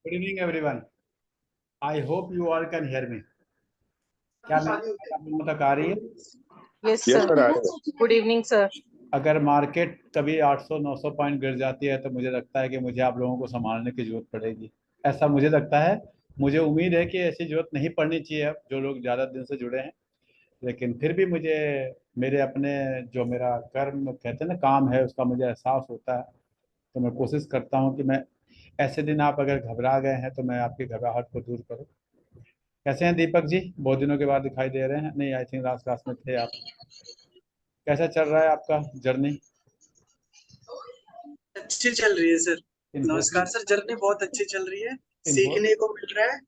Good evening everyone. I hope you all can hear me. क्या मैं तक आ रही है? Yes yes sir. सर, आ रहे हैं। Good evening sir. अगर मार्केट कभी 800-900 पॉइंट गिर जाती है तो मुझे लगता है कि मुझे आप लोगों को संभालने की जरूरत पड़ेगी। ऐसा मुझे लगता है। मुझे उम्मीद है कि ऐसी जरूरत नहीं पड़नी चाहिए अब जो लोग ज़्यादा दिन से जुड़े हैं। लेकिन फिर भी मुझे मेरे अपने जो मेरा कर्म कहते हैं ना काम है उसका मुझे एहसास होता है। तो मैं कोशिश करता हूँ कि मैं ऐसे दिन आप अगर घबरा गए हैं तो मैं आपकी घबराहट को दूर करूँ। कैसे हैं दीपक जी? बहुत दिनों के बाद दिखाई दे रहे हैं। नहीं, आई थिंक लास्ट क्लास में थे आप। कैसा चल रहा है आपका जर्नी? अच्छी चल रही है सर। इन्फोसिस नमस्कार सर, जर्नी बहुत अच्छी चल रही है। इन्फो सीखने को मिल रहा है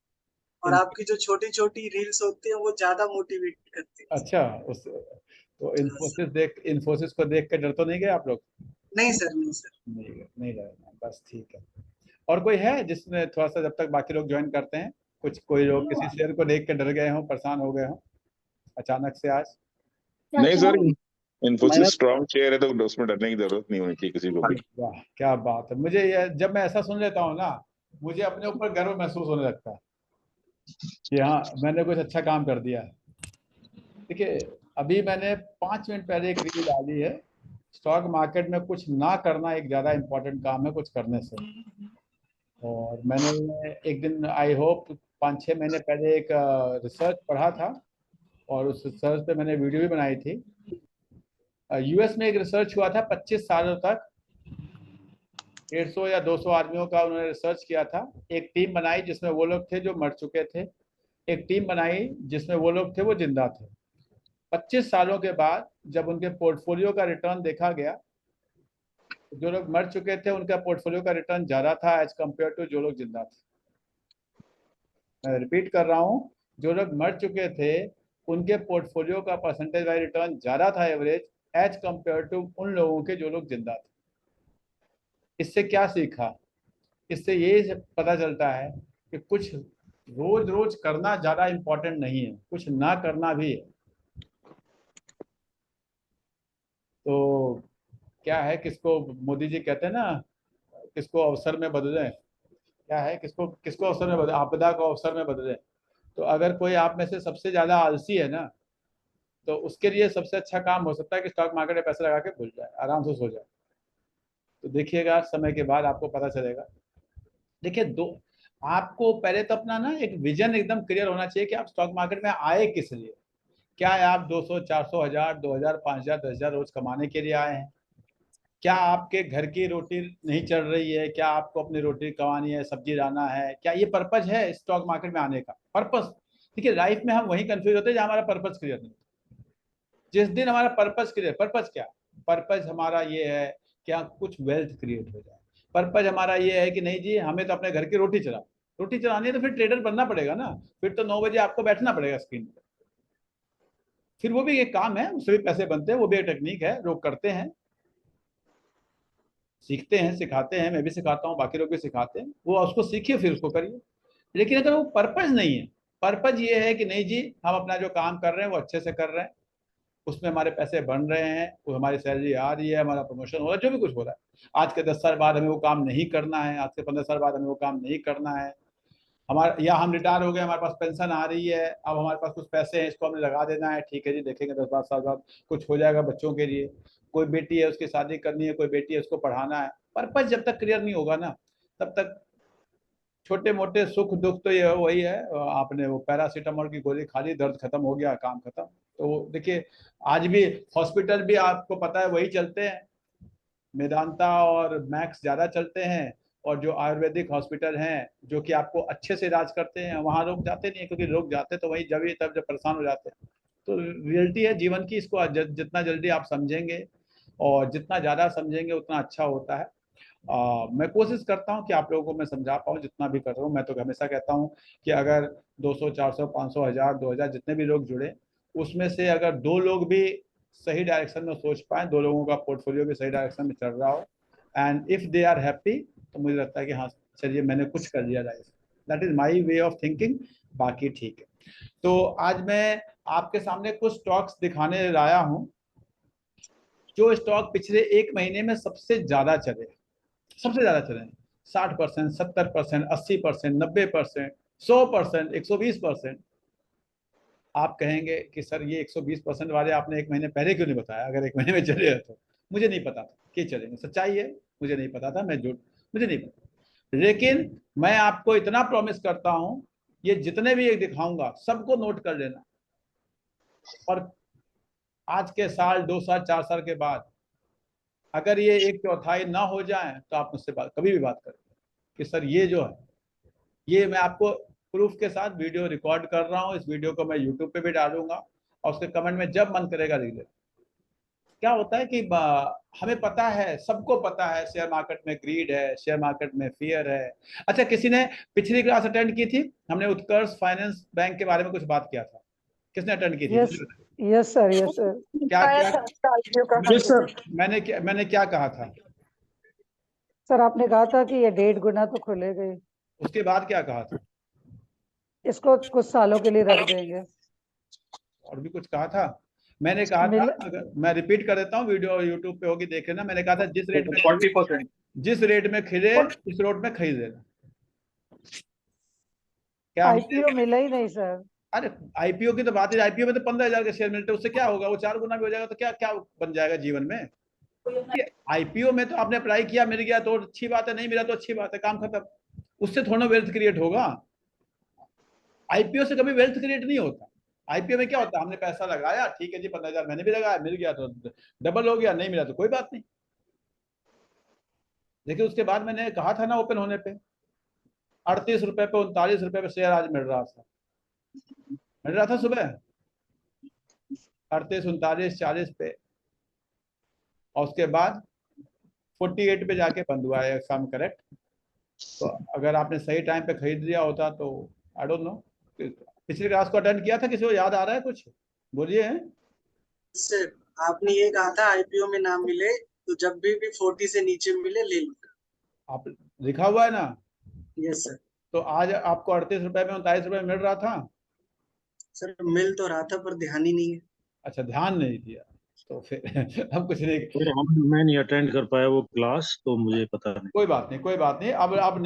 और इन, आपकी जो छोटी छोटी रील्स होती है वो ज्यादा मोटिवेट करती है। अच्छा उस तो हाँ सर। इन्फोसिस को देख के डर तो नहीं गए आप लोग? नहीं सर, नहीं सर। नहीं डरना, बस ठीक है। और कोई है जिसने थोड़ा सा, जब तक बाकी लोग ज्वाइन करते हैं, कोई लोग किसी शेयर को देख के डर गए हों, परेशान हो गए हों अचानक से आज? नहीं सर, इन्फोसिस स्ट्रॉन्ग शेयर है तो उसमें डरने की जरूरत नहीं होनी चाहिए किसी को भी। वाह क्या बात है। मुझे ये जब मैं ऐसा सुन लेता हूँ ना, मुझे अपने ऊपर गर्व महसूस होने लगता है कि हाँ मैंने कुछ अच्छा काम कर दिया है। देखिए, अभी मैंने 5 मिनट पहले एक रील डाली है। स्टॉक मार्केट में कुछ ना करना एक ज़्यादा इम्पोर्टेंट काम है कुछ करने से। और मैंने एक दिन, आई होप 5-6 महीने पहले एक रिसर्च पढ़ा था और उस रिसर्च पे मैंने वीडियो भी बनाई थी। यूएस में एक रिसर्च हुआ था 25 सालों तक। 150 या 200 आदमियों का उन्होंने रिसर्च किया था। एक टीम बनाई जिसमें वो लोग थे जो मर चुके थे, एक टीम बनाई जिसमें वो लोग थे वो जिंदा थे। 25 सालों के बाद जब उनके पोर्टफोलियो का रिटर्न देखा गया, जो लोग मर चुके थे उनका पोर्टफोलियो का रिटर्न ज्यादा था एज कम्पेयर टू जो लोग जिंदा थे। मैं रिपीट कर रहा हूँ, जो लोग मर चुके थे उनके पोर्टफोलियो का परसेंटेज वाइज रिटर्न ज्यादा था एवरेज एज कम्पेयर टू उन लोगों के जो लोग जिंदा थे। इससे क्या सीखा? इससे ये पता चलता है कि कुछ रोज रोज करना ज्यादा इम्पोर्टेंट नहीं है, कुछ ना करना भी है। तो क्या है, किसको मोदी जी कहते हैं ना, किसको अवसर में बदलें, क्या है, किसको किसको अवसर में बदले, आपदा को अवसर में बदलें। तो अगर कोई आप में से सबसे ज्यादा आलसी है ना, तो उसके लिए सबसे अच्छा काम हो सकता है कि स्टॉक मार्केट में पैसा लगा के भूल जाए, आराम से सो जाए। तो देखिएगा समय के बाद आपको पता चलेगा। देखिए, दो आपको पहले तो अपना ना एक विजन एकदम क्लियर होना चाहिए कि आप स्टॉक मार्केट में आए किस लिए। क्या है, आप 200, 400, 1000, 2000, 5000, 10,000 रोज कमाने के लिए आए हैं? क्या आपके घर की रोटी नहीं चल रही है? क्या आपको अपनी रोटी कमानी है, सब्जी लाना है? क्या ये पर्पज है स्टॉक मार्केट में आने का? पर्पस, देखिए लाइफ में हम वहीं कंफ्यूज होते हैं जहाँ हमारा पर्पज क्लियर नहीं। जिस दिन हमारा पर्पज क्लियर, पर्पज क्या, पर्पज हमारा ये है कि कुछ वेल्थ क्रिएट हो जाए। पर्पज हमारा ये है कि नहीं जी हमें तो अपने घर की रोटी चला, रोटी चलानी है तो फिर ट्रेडर बनना पड़ेगा ना। फिर तो 9 बजे आपको बैठना पड़ेगा स्क्रीन पर। फिर वो भी एक काम है, उससे भी पैसे बनते हैं, वो भी एक टेक्निक है, लोग करते हैं, सीखते हैं, सिखाते हैं। मैं भी सिखाता हूँ, बाकी लोग भी सिखाते हैं। वो उसको सीखिए फिर उसको करिए। लेकिन अगर वो पर्पज नहीं है, पर्पज ये है कि नहीं जी हम अपना जो काम कर रहे हैं वो अच्छे से कर रहे हैं, उसमें हमारे पैसे बन रहे हैं, वो हमारी सैलरी आ रही है, हमारा प्रमोशन हो रहा है, जो भी कुछ हो रहा है। आज के 10 साल बाद हमें वो काम नहीं करना है, आज के 15 साल बाद हमें वो काम नहीं करना है। हमारा, या हम रिटायर हो गए, हमारे पास पेंशन आ रही है, अब हमारे पास कुछ पैसे हैं, इसको हमें लगा देना है। ठीक है जी, देखेंगे 10-12 साल बाद कुछ हो जाएगा बच्चों के लिए। कोई बेटी है उसकी शादी करनी है, कोई बेटी है उसको पढ़ाना है। पर्पज जब तक क्लियर नहीं होगा ना, तब तक छोटे मोटे सुख दुख तो ये वही है, आपने वो पैरासीटामोल की गोली खा ली, दर्द खत्म हो गया, काम खत्म। तो देखिए, आज भी हॉस्पिटल भी आपको पता है वही चलते हैं, मेदांता और मैक्स ज्यादा चलते हैं। और जो आयुर्वेदिक हॉस्पिटल हैं जो कि आपको अच्छे से इलाज करते हैं, वहाँ लोग जाते नहीं है, क्योंकि लोग जाते तो वही जब ही तब जब परेशान हो जाते हैं। तो रियलिटी है जीवन की, इसको जितना जल्दी आप समझेंगे और जितना ज़्यादा समझेंगे उतना अच्छा होता है। मैं कोशिश करता हूँ कि आप लोगों को मैं समझा पाऊँ, जितना भी कर रहा हूँ। मैं तो हमेशा कहता हूँ कि अगर 200, 400, 500, 1000, 2000 जितने भी लोग जुड़े, उसमें से अगर 2 लोग भी सही डायरेक्शन में सोच पाए, 2 लोगों का पोर्टफोलियो भी सही डायरेक्शन में चल रहा हो, and if they are happy, तो मुझे लगता है कि हाँ चलिए मैंने कुछ कर लिया life. That is my way of thinking. बाकी ठीक है। तो आज मैं आपके सामने कुछ स्टॉक्स दिखाने लाया हूँ, जो स्टॉक पिछले 1 महीने में सबसे ज्यादा चले, सबसे ज्यादा चले। 60%, 70%, 80%, 90%, 100%, 120%। आप कहेंगे कि सर ये 120% वाले आपने एक महीने पहले क्यों नहीं बताया? अगर एक महीने में चले तो मुझे नहीं पता था कि चलेंगे, सच्चाई है, मुझे नहीं पता था, मैं झूठ, मुझे नहीं पता। लेकिन मैं आपको इतना प्रॉमिस करता हूं, ये जितने भी एक दिखाऊंगा सबको नोट कर लेना, और आज के साल, 2 साल, 4 साल के बाद अगर ये 1/4 ना हो जाए तो आप मुझसे बात, कभी भी बात करें कि सर ये जो है, ये मैं आपको प्रूफ के साथ वीडियो रिकॉर्ड कर रहा हूँ, इस वीडियो को मैं यूट्यूब पे भी डालूंगा, और उसके कमेंट में जब मन करेगा लिख लेना। क्या होता है कि हमें पता है, सबको पता है, शेयर मार्केट में ग्रीड है, शेयर मार्केट में फियर है। अच्छा, किसी ने पिछली क्लास अटेंड की थी, हमने उत्कर्ष फाइनेंस बैंक के बारे में कुछ बात किया था, किसने अटेंड की थी? Yes sir, yes sir. क्या यस सर। मैंने क्या कहा था? सर आपने कहा था कि ये 1.5 गुना तो खुलेगा ही। उसके बाद क्या कहा था? इसको कुछ सालों के लिए रख देंगे। और भी कुछ कहा था? मैंने कहा था, अगर मैं रिपीट कर देता हूँ, वीडियो यूट्यूब पे होगी, देख लेना। मैंने कहा था जिस रेट में 40%, जिस रेट में खिले उस रेट में खरीद लेना। क्या? आईपीओ मिला ही नहीं सर। अरे आईपीओ की तो बात है, आईपीओ में तो 15,000 के शेयर मिलते हैं, उससे क्या होगा? वो 4 गुना भी हो जाएगा तो क्या क्या बन जाएगा जीवन में? आईपीओ में तो आपने अप्लाई किया, मिल गया तो अच्छी बात है, नहीं मिला तो अच्छी बात है, काम खत्म। उससे थोड़ा वेल्थ क्रिएट होगा। आईपीओ से कभी वेल्थ क्रिएट नहीं होता। आईपीओ में क्या होता है, हमने पैसा लगाया, ठीक है जी, 15,000 मैंने भी लगाया, मिल गया तो डबल हो गया, नहीं मिला तो कोई बात नहीं। लेकिन उसके बाद मैंने कहा था ना, ओपन होने पे 38 रुपए पे, 39 रुपए पे शेयर आज मिल रहा था सुबह 38, 39, 40 पे, और उसके बाद 48 पे जाके बंद हुआ है शाम, करेक्ट। तो अगर आपने सही टाइम पे खरीद लिया होता तो आई डोंट नो। पिछली क्लास को अटेंड किया था, किसी को याद आ रहा है कुछ? बोलिए। सर आपने ये कहा था आईपीओ में ना मिले तो जब भी 40 से नीचे मिले ले लो। आप लिखा हुआ है ना? Yes sir. तो आज आपको 38 रुपए में, 39 रुपए में मिल रहा था। सर मिल तो रहा था पर ध्यान ही नहीं है। अच्छा, ध्यान नहीं दिया तो फिर हम कुछ नहीं। मैं नहीं अटेंड कर पाया वो क्लास, तो मुझे पता नहीं। कोई बात नहीं, कोई बात नहीं।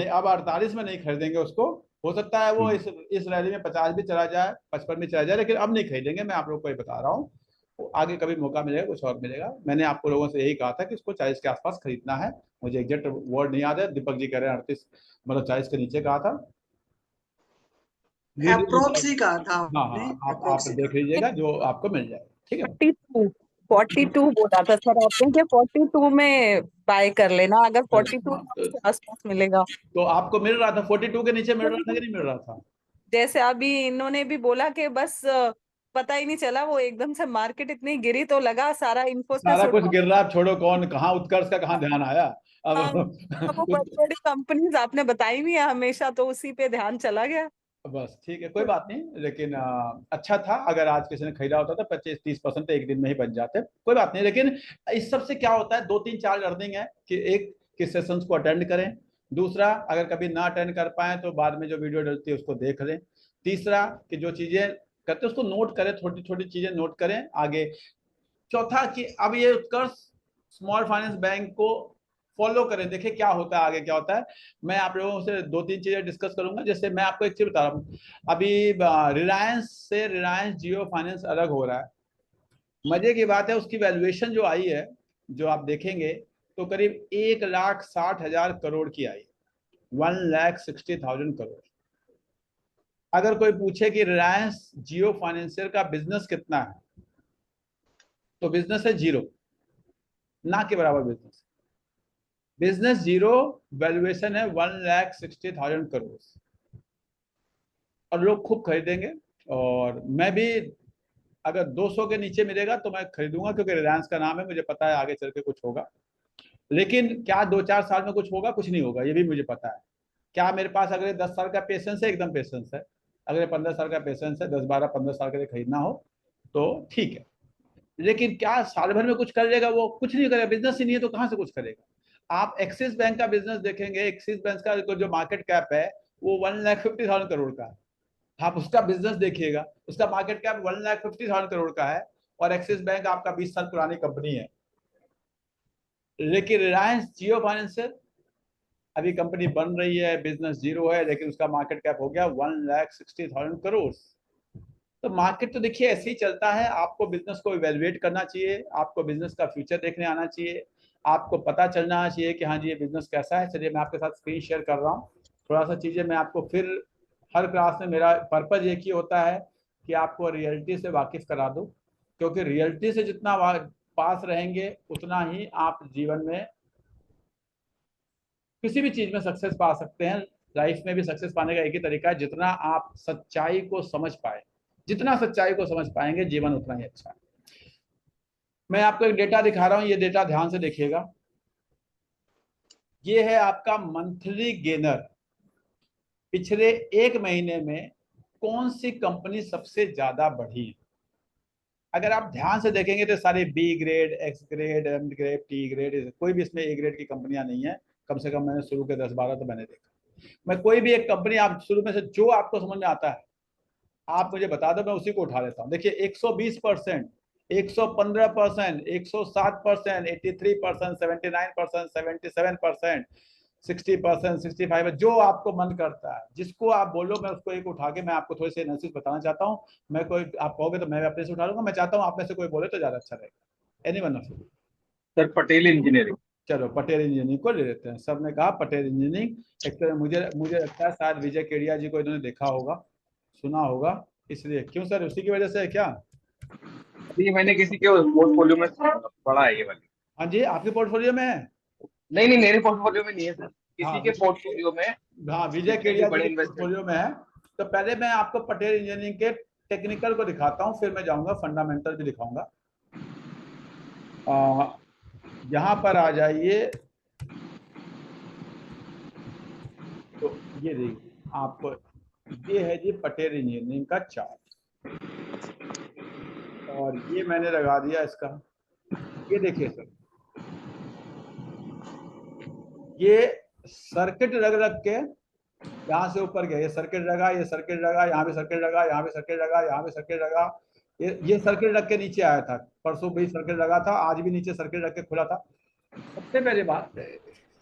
अब 48 में नहीं खरीदेंगे उसको। हो सकता है वो इस रैली में 50 भी चला जाए, 55 भी चला जाए, लेकिन अब नहीं खरीदेंगे। मैं आप लोगों को ही बता रहा हूँ, आगे कभी मौका मिलेगा, कुछ और मिलेगा। मैंने आपको लोगों से यही कहा था कि इसको 40 के आसपास खरीदना है। मुझे एग्जैक्ट वर्ड नहीं याद है, दीपक जी कह रहे हैं 38, मतलब 40 के नीचे कहा था। अप्रोक्स ही कहा था हाँ आपने। हाँ, आप देख लीजिएगा, जो आपको मिल जाएगा, ठीक है। 42 बोला था सर आपने कि 42 में बाय कर लेना, अगर 42 के आसपास मिलेगा। तो आपको मिल रहा था 42 के नीचे मिल रहा था कि नहीं मिल रहा था? जैसे अभी इन्होंने भी बोला कि बस पता ही नहीं चला, वो एकदम से मार्केट इतनी गिरी तो लगा सारा सारा इन्फोसिस कुछ गिर रहा है, छोड़ो, कौन कहाँ उत्कर्ष का कहाँ ध्यान आया अब? वो बड़ी बड़ी कंपनीज आपने बताई हुई है हमेशा, तो उसी पे ध्यान चला गया। बस ठीक है, कोई बात नहीं। लेकिन अच्छा था, अगर आज किसी ने खरीदा होता तो 25-30% तो एक दिन में ही बन जाते, कोई बात नहीं। लेकिन इस सब से क्या होता है, 2-3-4 लर्निंग है कि एक, कि सेशंस को अटेंड करें। दूसरा, अगर कभी ना अटेंड कर पाए तो बाद में जो वीडियो डलती है उसको देख लें। तीसरा, कि जो चीजें करते हैं उसको नोट करें, छोटी छोटी चीजें नोट करें आगे। चौथा, कि अब ये उत्कर्ष स्मॉल फाइनेंस बैंक को फॉलो करें, देखिए क्या होता है आगे, क्या होता है। मैं आप लोगों से 2-3 चीजें डिस्कस करूंगा। जैसे मैं आपको एक चीज बता रहा हूँ, अभी रिलायंस से रिलायंस जियो फाइनेंस अलग हो रहा है। मजे की बात है, उसकी वैल्यूएशन जो आई है, जो आप देखेंगे तो करीब 1,60,000 करोड़ की आई, 1,60,000 करोड़। अगर कोई पूछे कि रिलायंस जियो फाइनेंशियल का बिजनेस कितना है, तो बिजनेस है जीरो, ना के बराबर बिजनेस। बिजनेस जीरो, वैल्यूएशन है 1,60,000 करोड़, और लोग खूब खरीदेंगे। और मैं भी, अगर 200 के नीचे मिलेगा तो मैं खरीदूंगा, क्योंकि रिलायंस का नाम है, मुझे पता है आगे चल के कुछ होगा। लेकिन क्या 2-4 साल में कुछ होगा? कुछ नहीं होगा, ये भी मुझे पता है। क्या मेरे पास अगले 10 साल का पेशेंस है? एकदम पेशेंस है। अगले 15 साल का पेशेंस है, 10-12-15 साल के लिए खरीदना हो तो ठीक है। लेकिन क्या साल भर में कुछ कर लेगा? वो कुछ नहीं करेगा, बिजनेस ही नहीं है तो कहां से कुछ करेगा। आप एक्सिस बैंक का बिजनेस देखेंगे, एक्सिस बैंक का जो मार्केट कैप है वो 1,50,000 करोड़ का है। आप उसका बिजनेस देखिएगा, उसका मार्केट कैप 1,50,000 करोड़ का है, और एक्सिस बैंक आपका 20 साल पुरानी कंपनी है। लेकिन रिलायंस जियो फाइनेंशियल अभी कंपनी बन रही है, बिजनेस जीरो है, लेकिन उसका मार्केट कैप हो गया 1,60,000 करोड़। तो मार्केट तो देखिए ऐसे ही चलता है। आपको बिजनेस को इवेल्युएट करना चाहिए, आपको बिजनेस का फ्यूचर देखने आना चाहिए, आपको पता चलना चाहिए कि हाँ जी ये बिजनेस कैसा है। चलिए मैं आपके साथ स्क्रीन शेयर कर रहा हूँ, थोड़ा सा चीजें मैं आपको फिर हर क्लास में मेरा पर्पज एक ही होता है कि आपको रियलिटी से वाकिफ करा दूं, क्योंकि रियलिटी से जितना पास रहेंगे उतना ही आप जीवन में किसी भी चीज में सक्सेस पा सकते हैं। लाइफ में भी सक्सेस पाने का एक ही तरीका है, जितना आप सच्चाई को समझ पाए, जितना सच्चाई को समझ पाएंगे जीवन उतना ही अच्छा है। मैं आपको एक डेटा दिखा रहा हूं, ये डेटा ध्यान से देखिएगा। ये है आपका मंथली गेनर। पिछले एक महीने में कौन सी कंपनी सबसे ज्यादा बढ़ी। अगर आप ध्यान से देखेंगे तो सारे B grade, X grade, M grade, T grade, कोई भी इसमें ए ग्रेड की कंपनियां नहीं है। कम से कम मैंने शुरू के 10-12 तो मैंने देखा। मैं कोई भी एक कंपनी आप शुरू में से जो आपको समझ में आता है आप मुझे बता दो, मैं उसी को उठा लेता हूँ। देखिए 120%, 115%, 107%, 83%, 79%, 77%, 60%, 65%, जो आपको मन करता है जिसको आप बोलो, मैं उसको एक उठा के मैं आपको थोड़ी सी एनालिसिस बताना चाहता हूँ। मैं कोई आप कहोगे तो मैं अपने से उठा लूंगा। मैं चाहता हूँ आप में से कोई बोले तो ज्यादा अच्छा रहेगा। Anyone of you. Sir Patel engineering. चलो पटेल इंजीनियरिंग को ले लेते हैं। सब ने कहा पटेल इंजीनियरिंग। एक तो मुझे लगता है शायद विजय केडिया जी को इन्होंने देखा होगा, सुना होगा, इसलिए। क्यों सर, उसी की वजह से है क्या? अभी मैंने किसी के पोर्टफोलियो में पढ़ा है ये वाली। हाँ जी, आपके पोर्टफोलियो में है? नहीं नहीं, मेरे पोर्टफोलियो में नहीं है सर, किसी हाँ के पोर्टफोलियो में। हाँ, विजय जितने भी केडिया जी बड़े के इन्वेस्टर। पोर्टफोलियो में है। तो पहले मैं आपको पटेल इंजीनियरिंग के टेक्निकल को दिखाता हूँ, फिर मैं जाऊंगा फंडामेंटल भी दिखाऊंगा। यहाँ पर आ जाइए। तो ये देखिए आपको, ये है जी पटेल इंजीनियरिंग का चार्ट, और ये मैंने लगा दिया इसका। ये देखिए सर, ये सर्किट रग रग के यहाँ से ऊपर गया, ये सर्किट लगा, ये सर्किट लगा, यहाँ भी सर्किट लगा, यहाँ भी सर्किट लगा, यहाँ भी सर्किट लगा। ये सर्किट रख के नीचे आया था, परसों भी सर्किट लगा था, आज भी नीचे सर्किट रख के खुला था। सबसे पहली बात,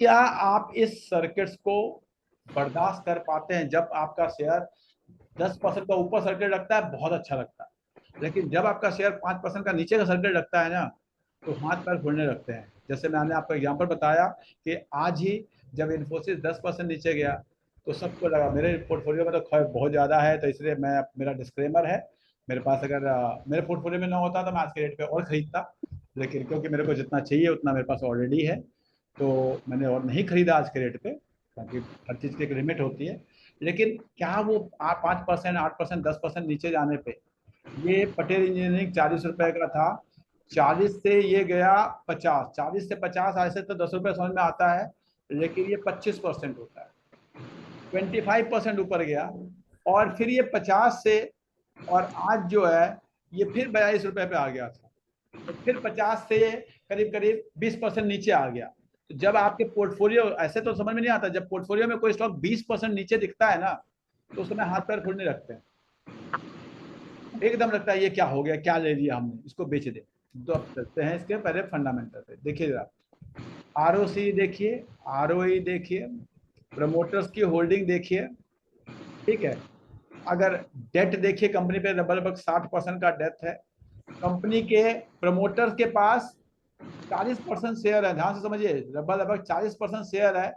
क्या आप इस सर्किट्स को बर्दाश्त कर पाते हैं? जब आपका शेयर 10% का ऊपर सर्किट लगता है बहुत अच्छा लगता है, लेकिन जब आपका शेयर 5% का नीचे का सर्किट लगता है ना, तो हाथ पैर फूलने लगते हैं। जैसे मैंने आपको एग्जांपल बताया कि आज ही जब इन्फोसिस 10% नीचे गया तो सबको लगा, मेरे पोर्टफोलियो में तो खैर बहुत ज़्यादा है, तो इसलिए मैं, मेरा डिस्क्लेमर है, मेरे पास अगर मेरे पोर्टफोलियो में ना होता तो मैं आज के रेट पे और खरीदता, लेकिन क्योंकि मेरे को जितना चाहिए उतना मेरे पास ऑलरेडी है, तो मैंने और नहीं खरीदा आज के रेट पे, क्योंकि हर चीज़ की एक लिमिट होती है। लेकिन क्या वो 5%, 8%, 10% नीचे जाने पे, ये पटेल इंजीनियरिंग 40 रुपए का था, 40 से ये गया 50, 40 से 50, ऐसे तो 10 रुपए समझ में आता है, लेकिन ये 25% होता है, 25% ऊपर गया, और फिर ये 50 से, और आज जो है ये फिर 42 रुपए पे आ गया था, तो फिर 50 से करीब करीब 20% नीचे आ गया। तो जब आपके पोर्टफोलियो, ऐसे तो समझ में नहीं आता, जब पोर्टफोलियो में कोई स्टॉक 20% नीचे दिखता है ना, तो उस समय हाथ पैर फूलने लगते हैं, एकदम लगता है ये क्या हो गया, क्या ले लिया हमने, इसको बेच दे। तो अब चलते हैं इसके पहले फंडामेंटल पे। देखिए जरा, आरओसी देखिए, आरओई देखिए, प्रमोटर्स की होल्डिंग देखिए, ठीक है। अगर डेट देखिए, कंपनी पे लगभग 60% का डेट है। कंपनी के प्रमोटर्स के पास 40% शेयर है, ध्यान से समझिए, लगभग 40% शेयर है,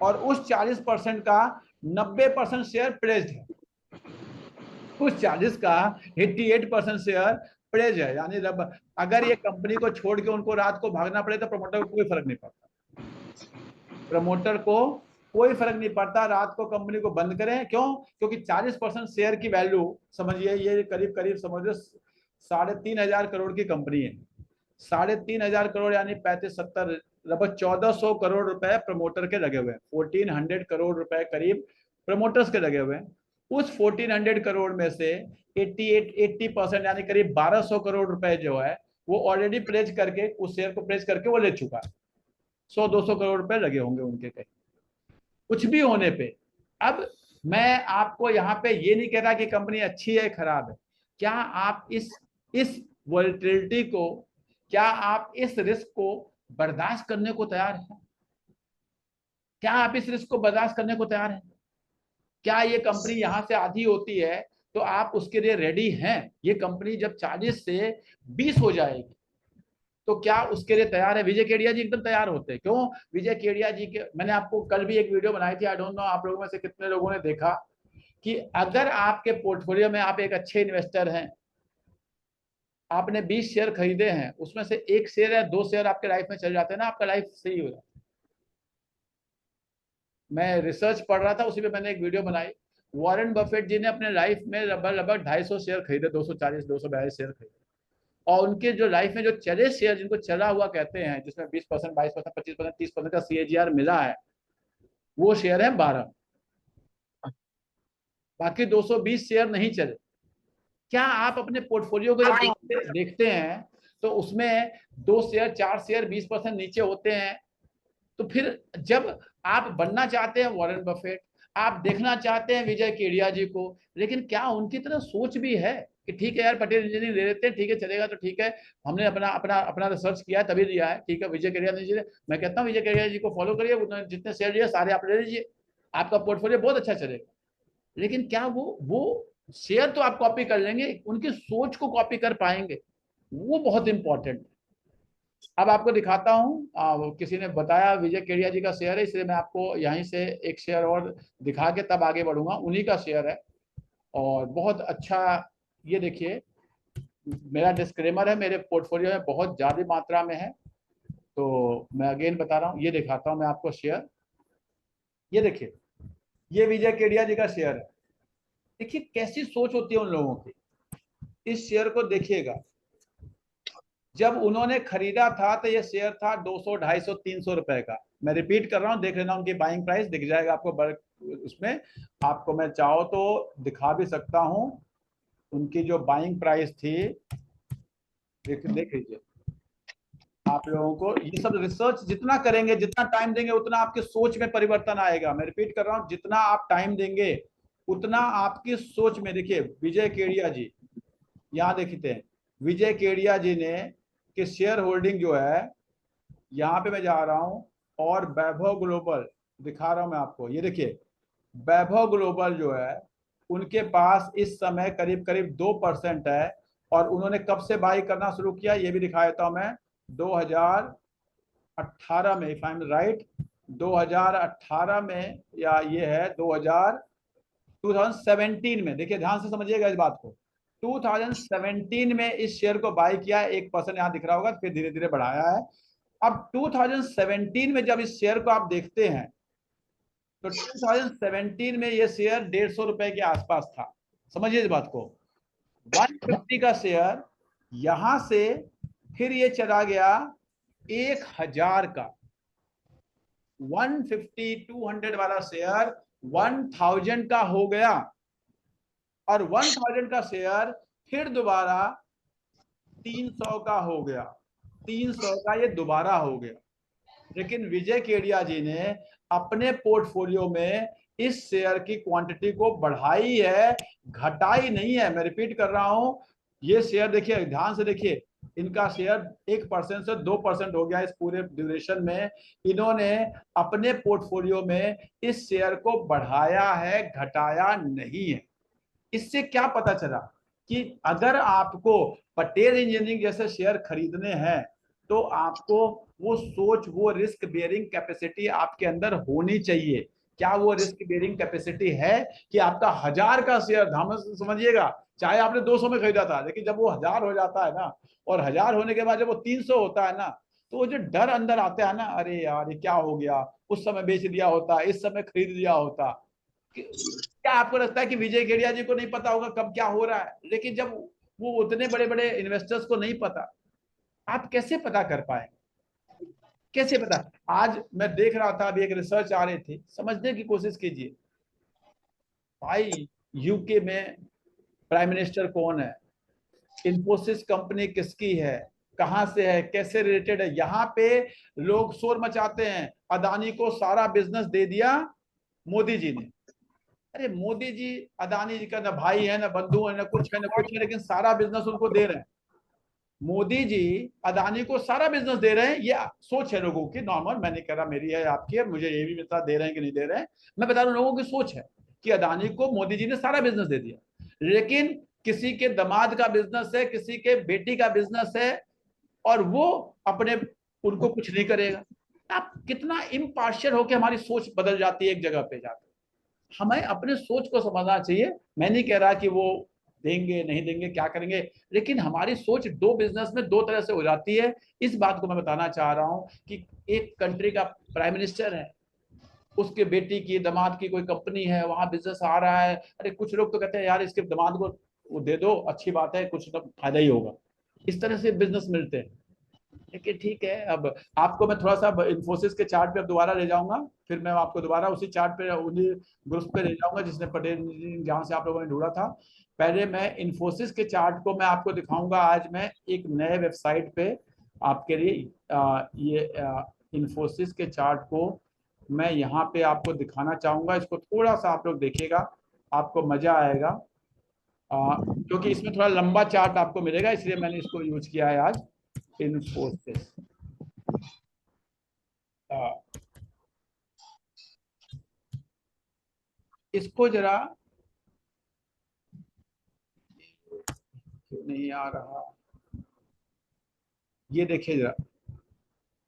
और उस 40% का 90% शेयर प्लेस्ड है, उस 40 का 88% शेयर प्लेज है। यानी अगर ये कंपनी को छोड़ के उनको रात को भागना पड़े तो प्रमोटर को कोई फर्क नहीं पड़ता, प्रमोटर को कोई फर्क नहीं पड़ता, रात को कंपनी को बंद करें। क्यों? क्योंकि 40% शेयर की वैल्यू समझिए, ये करीब करीब समझो 3,500 करोड़ की कंपनी है। 3,500 करोड़ यानी 35-70, लगभग 1,400 करोड़ रुपए प्रमोटर के लगे हुए हैं, 1,400 करोड़ रुपए करीब प्रमोटर्स के लगे हुए हैं। उस 1,400 करोड़ में से 80% यानी करीब 1,200 करोड़ रुपए जो है वो ऑलरेडी प्लेज करके, उस शेयर को प्लेज करके वो ले चुका है। 100-200 करोड़ रुपए लगे होंगे उनके कहीं, कुछ भी होने पे। अब मैं आपको यहाँ पे ये नहीं कह रहा कि कंपनी अच्छी है खराब है, क्या आप इस वोलेटिलिटी को, क्या आप इस रिस्क को बर्दाश्त करने को तैयार हैं? क्या आप इस रिस्क को बर्दाश्त करने को तैयार हैं? क्या ये कंपनी यहां से आधी होती है तो आप उसके लिए रेडी हैं? ये कंपनी जब 40 से 20 हो जाएगी तो क्या उसके लिए तैयार है? विजय केडिया जी एकदम तैयार होते हैं। क्यों? विजय केडिया जी के, मैंने आपको कल भी एक वीडियो बनाई थी, आई डोंट नो आप लोगों में से कितने लोगों ने देखा, कि अगर आपके पोर्टफोलियो में आप एक अच्छे इन्वेस्टर हैं, आपने 20 शेयर खरीदे हैं, उसमें से 1 शेयर या 2 शेयर आपके लाइफ में चल जाते हैं ना, आपका लाइफ सही हो जाता है। मैं रिसर्च पढ़ रहा था, उसी पे मैंने एक वीडियो बनाई। वॉरेन बफेट जी ने अपने लाइफ में लगभग 250 शेयर खरीदे, 240 242 शेयर खरीदे, और उनके जो लाइफ में जो चले शेयर, जिनको चला हुआ कहते हैं, जिसमें 20%, 22%, 25%, 30% का CAGR मिला है, वो शेयर है 12। बाकी 220 शेयर नहीं चले। क्या आप अपने पोर्टफोलियो को जब देखते हैं तो उसमें 2 शेयर 4 शेयर 20% नीचे होते हैं, तो फिर जब आप बनना चाहते हैं वॉरेन बफेट, आप देखना चाहते हैं विजय केडिया जी को, लेकिन क्या उनकी तरह सोच भी है कि ठीक है यार पटेल इंजीनियरिंग ले लेते हैं, ठीक है चलेगा तो ठीक है, हमने अपना अपना अपना रिसर्च किया है तभी लिया है, ठीक है विजय केडिया जी ने, मैं कहता हूँ विजय केडिया जी को फॉलो करिए, उन्होंने जितने शेयर लिए सारे आप ले लीजिए, आपका पोर्टफोलियो बहुत अच्छा चलेगा। लेकिन क्या वो शेयर तो आप कॉपी कर लेंगे, उनकी सोच को कॉपी कर पाएंगे? वो बहुत इंपॉर्टेंट है। अब आपको दिखाता हूं, किसी ने बताया विजय केडिया जी का शेयर है, इसलिए मैं आपको यहीं से एक शेयर और दिखा के तब आगे बढ़ूंगा। उन्हीं का शेयर है और बहुत अच्छा, ये देखिए मेरा डिस्क्लेमर है, मेरे पोर्टफोलियो में बहुत ज्यादा मात्रा में है, तो मैं अगेन बता रहा हूँ, ये दिखाता हूँ मैं आपको शेयर। ये देखिए, ये विजय केडिया जी का शेयर है। देखिए कैसी सोच होती है उन लोगों की। इस शेयर को देखिएगा, जब उन्होंने खरीदा था तो ये शेयर था 200, 250, 300 रुपए का। मैं रिपीट कर रहा हूं, देख लेना, उनकी बाइंग प्राइस दिख जाएगा आपको, उसमें आपको मैं चाहो तो दिखा भी सकता हूं। उनकी जो बाइंग प्राइस थी, देख लीजिए आप लोगों को। ये सब रिसर्च जितना करेंगे, जितना टाइम देंगे, उतना आपकी सोच में परिवर्तन आएगा। मैं रिपीट कर रहा हूं, जितना आप टाइम देंगे उतना आपकी सोच में। देखिए विजय केडिया जी, यहाँ देखते हैं विजय केडिया जी ने कि शेयर होल्डिंग जो है, यहाँ पे मैं जा रहा हूं और वैभव ग्लोबल दिखा रहा हूं मैं आपको। ये देखिए वैभव ग्लोबल जो है, उनके पास इस समय करीब करीब 2% है, और उन्होंने कब से बाई करना शुरू किया ये भी दिखा देता हूं मैं। 2018 में, इफ आई एम राइट, 2018 में, या ये है 2017 में। देखिए ध्यान से समझिएगा इस बात को। 2017 में इस शेयर को बाय किया है, 1% यहाँ दिख रहा होगा, फिर धीरे धीरे बढ़ाया है। अब 2017 में जब इस शेयर को आप देखते हैं तो 2017 में ये शेयर 150 रुपए के आसपास था। समझिए इस बात को। 150 का शेयर यहां से फिर ये चला गया 1000 का। 150, 200 वाला शेयर 1000 का हो गया, और 1000 का शेयर फिर दोबारा 300 का हो गया, 300 का ये दोबारा हो गया। लेकिन विजय केडिया जी ने अपने पोर्टफोलियो में इस शेयर की क्वांटिटी को बढ़ाई है, घटाई नहीं है। मैं रिपीट कर रहा हूं, ये शेयर देखिए ध्यान से देखिए, इनका शेयर 1% से 2% हो गया इस पूरे ड्यूरेशन में। इन्होंने अपने पोर्टफोलियो में इस शेयर को बढ़ाया है, घटाया नहीं है। इससे क्या पता चला कि अगर आपको पटेल इंजीनियरिंग जैसे शेयर खरीदने हैं तो आपको वो सोच, वो रिस्क बेयरिंग कैपेसिटी आपके अंदर होनी चाहिए। क्या वो रिस्क बेयरिंग कैपेसिटी है कि आपका 1000 का शेयर, ध्यान से समझिएगा, चाहे आपने 200 में खरीदा था, लेकिन जब वो 1000 हो जाता है ना, और 1000 होने के बाद जब वो 300 होता है ना, तो वो जो डर अंदर आता है ना, अरे यार ये क्या हो गया, उस समय बेच दिया होता, इस समय खरीद लिया होता। क्या आपको लगता है कि विजय केडिया जी को नहीं पता होगा कब क्या हो रहा है? लेकिन जब वो उतने बड़े बड़े इन्वेस्टर्स को नहीं पता, आप कैसे पता कर पाए? कैसे पता? आज मैं देख रहा था, अभी एक रिसर्च आ रही थी, समझने की कोशिश कीजिए भाई, यूके में प्राइम मिनिस्टर कौन है, इन्फोसिस कंपनी किसकी है, कहां से है, कैसे रिलेटेड है, यहाँ पे लोग शोर मचाते हैं, अदानी को सारा बिजनेस दे दिया मोदी जी ने। अरे मोदी जी अदानी जी का ना भाई है, ना बंधु है, ना कुछ है, ना कुछ है, लेकिन सारा बिजनेस उनको दे रहे हैं। मोदी जी अदानी को सारा बिजनेस दे रहे हैं, ये सोच है लोगों की नॉर्मल, मैं नहीं कह रहा मेरी है आपकी है, मुझे ये भी बता दे रहे हैं कि नहीं दे रहे हैं, मैं बता रहा हूं लोगों की सोच है कि अदानी को मोदी जी ने सारा बिजनेस दे दिया, लेकिन किसी के दामाद का बिजनेस है, किसी के बेटी का बिजनेस है, और वो अपने उनको कुछ नहीं करेगा। आप कितना इम्पार्शियल होकर हमारी सोच बदल जाती है एक जगह पे जाकर। हमें अपने सोच को समझना चाहिए। मैं नहीं कह रहा कि वो देंगे नहीं देंगे क्या करेंगे, लेकिन हमारी सोच दो बिजनेस में दो तरह से हो जाती है। इस बात को मैं बताना चाह रहा हूं कि एक कंट्री का प्राइम मिनिस्टर है, उसके बेटी की दामाद की कोई कंपनी है, वहां बिजनेस आ रहा है, अरे कुछ लोग तो कहते हैं यार इसके दामाद को वो दे दो, अच्छी बात है, कुछ तो फायदा ही होगा। इस तरह से बिजनेस मिलते हैं। लेकिन ठीक है, अब आपको मैं थोड़ा सा इन्फोसिस के चार्ट पे अब दोबारा ले जाऊंगा, फिर मैं आपको दोबारा उसी चार्ट पे उन्हीं ग्रुप पे ले जाऊंगा जिसने पटेल जहां से आप लोगों ने ढूंढा था। पहले मैं इन्फोसिस के चार्ट को मैं आपको दिखाऊंगा। आज मैं एक नए वेबसाइट पे आपके लिए ये इन्फोसिस के चार्ट को मैं यहाँ पे आपको दिखाना चाहूंगा। इसको थोड़ा सा आप लोग देखिएगा, आपको मजा आएगा, क्योंकि इसमें थोड़ा लंबा चार्ट आपको मिलेगा, इसलिए मैंने इसको यूज किया है आज। इन्फोसिस इसको जरा क्यों नहीं आ रहा, ये देखिए जरा,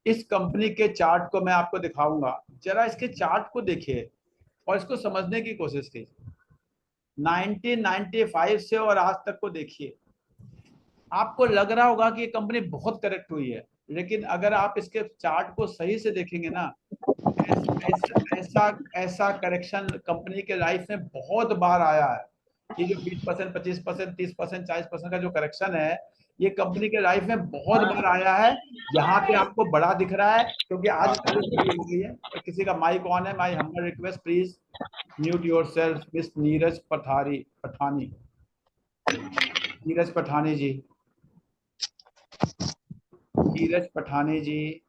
इस कंपनी के चार्ट को मैं आपको दिखाऊंगा, जरा इसके चार्ट को देखिए और इसको समझने की कोशिश कीजिए। 1995 से और आज तक को देखिए, आपको लग रहा होगा कि ये कंपनी बहुत करेक्ट हुई है, लेकिन अगर आप इसके चार्ट को सही से देखेंगे ना, ऐसा करेक्शन कंपनी के लाइफ में बहुत बार आया है। ये जो 20%, 25%, 30%, 40% का जो करेक्शन है, ये कंपनी के लाइफ में बहुत बार आया है। यहाँ पे आपको बड़ा दिख रहा है क्योंकि आज छोटी हो गई है। तो किसी का माइक ऑन है, my humble request please mute yourself, miss Neeraj Pathani, Neeraj Pathani ji, Neeraj Pathani ji,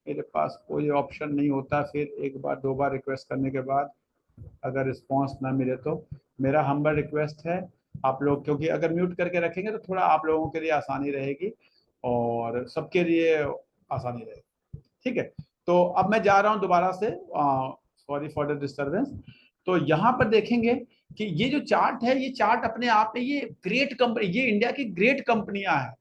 मेरे पास कोई ऑप्शन नहीं होता फिर एक बार दो बार रिक्वेस्ट करने के बाद अगर रिस्पांस ना मिले तो। मेरा हम्बल रिक्वेस्ट है आप लोग, क्योंकि अगर म्यूट करके रखेंगे तो थोड़ा आप लोगों के लिए आसानी रहेगी और सबके लिए आसानी रहेगी। ठीक है, तो अब मैं जा रहा हूं दोबारा से, सॉरी फॉर द डिस्टर्बेंस। तो यहाँ पर देखेंगे कि ये जो चार्ट है, ये चार्ट अपने आप में ये ग्रेट कंपनी, ये इंडिया की ग्रेट कंपनियां हैं।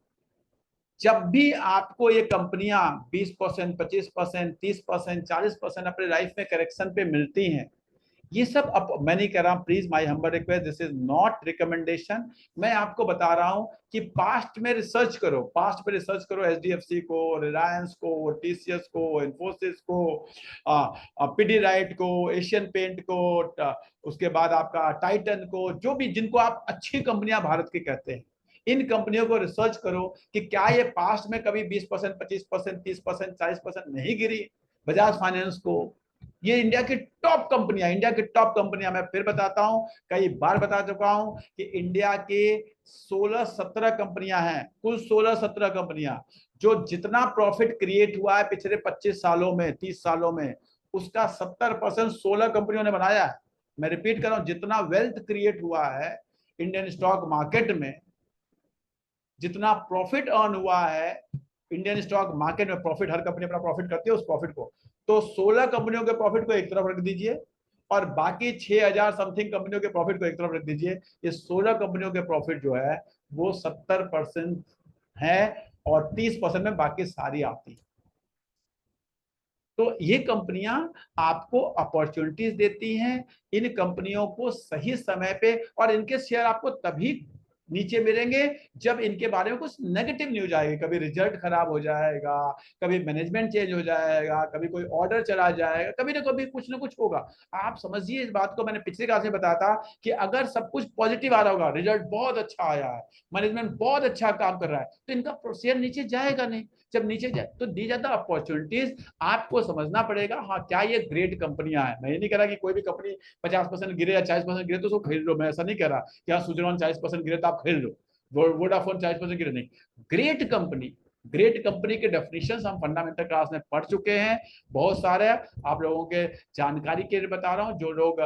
जब भी आपको ये कंपनियां 20%, 25%, 30%, 40% अपने लाइफ में करेक्शन पे मिलती हैं, ये सब अब मैं नहीं कह रहा हूं, please my humble request, this is not recommendation. मैं आपको बता रहा हूं कि पास्ट में रिसर्च करो, पास्ट में रिसर्च करो, एचडीएफसी को, रिलायंस को, टीसीएस को, इन्फोसिस को, पीडीराइट को, एशियन पेंट को, उसके बाद आपका टाइटन को, जो भी जिनको आप अच्छी कंपनियां भारत की कहते हैं, इन कंपनियों को रिसर्च करो कि क्या ये पास्ट में कभी 20%, 25%, 30%, 40% नहीं गिरी। बजाज फाइनेंस को, ये इंडिया की टॉप कंपनियां, इंडिया की टॉप कंपनियां, मैं फिर बताता हूं, कई बार बता चुका हूं कि इंडिया के 16-17 कंपनियां हैं, कुल 16-17 कंपनियां, जो जितना प्रॉफिट क्रिएट हुआ है पिछले 25 सालों में, 30 सालों में, उसका 70% 16 कंपनियों ने बनाया है। मैं रिपीट कर रहा हूं, जितना वेल्थ क्रिएट हुआ है इंडियन स्टॉक मार्केट में, जितना प्रॉफिट अर्न हुआ है इंडियन स्टॉक मार्केट में, प्रॉफिट हर कंपनी अपना प्रॉफिट करती है, उस प्रॉफिट को, तो 16 कंपनियों के प्रॉफिट को एक तरफ रख दीजिए और बाकी 6000 समथिंग कंपनियों के प्रॉफिट को एक तरफ रख दीजिए। ये 16 कंपनियों के प्रॉफिट जो है वो 70% है और 30% में बाकी सारी आती है। तो ये कंपनियां आपको अपॉर्चुनिटीज देती हैं। इन कंपनियों को सही समय पे, और इनके शेयर आपको तभी नीचे मिलेंगे जब इनके बारे में कुछ नेगेटिव न्यूज आएगी, कभी रिजल्ट खराब हो जाएगा, कभी मैनेजमेंट चेंज हो जाएगा, कभी कोई ऑर्डर चला जाएगा, कभी ना कभी कुछ ना कुछ होगा। आप समझिए इस बात को, मैंने पिछले क्लास में बताया था कि अगर सब कुछ पॉजिटिव आ रहा होगा, रिजल्ट बहुत अच्छा आया है, मैनेजमेंट बहुत अच्छा काम कर रहा है, तो इनका शेयर नीचे जाएगा नहीं। जब नीचे जाए तो दी जाता अपॉर्चुनिटीज, आपको समझना पड़ेगा हाँ क्या ये ग्रेट कंपनियां हैं। मैं ये नहीं कह रहा कि कोई भी कंपनी 50% गिरे या 40% गिरे तो उसको खरीद लो, मैं ऐसा नहीं कह रहा कि हाँ सुजलॉन 40% गिरे तो आप खरीद लो, वोडाफोन 40% गिरे, नहीं। ग्रेट कंपनी ग्रेट कंपनी के डेफिनेशन हम फंडामेंटल क्लास में पढ़ चुके हैं बहुत सारे। आप लोगों के जानकारी के लिए बता रहा हूँ, जो लोग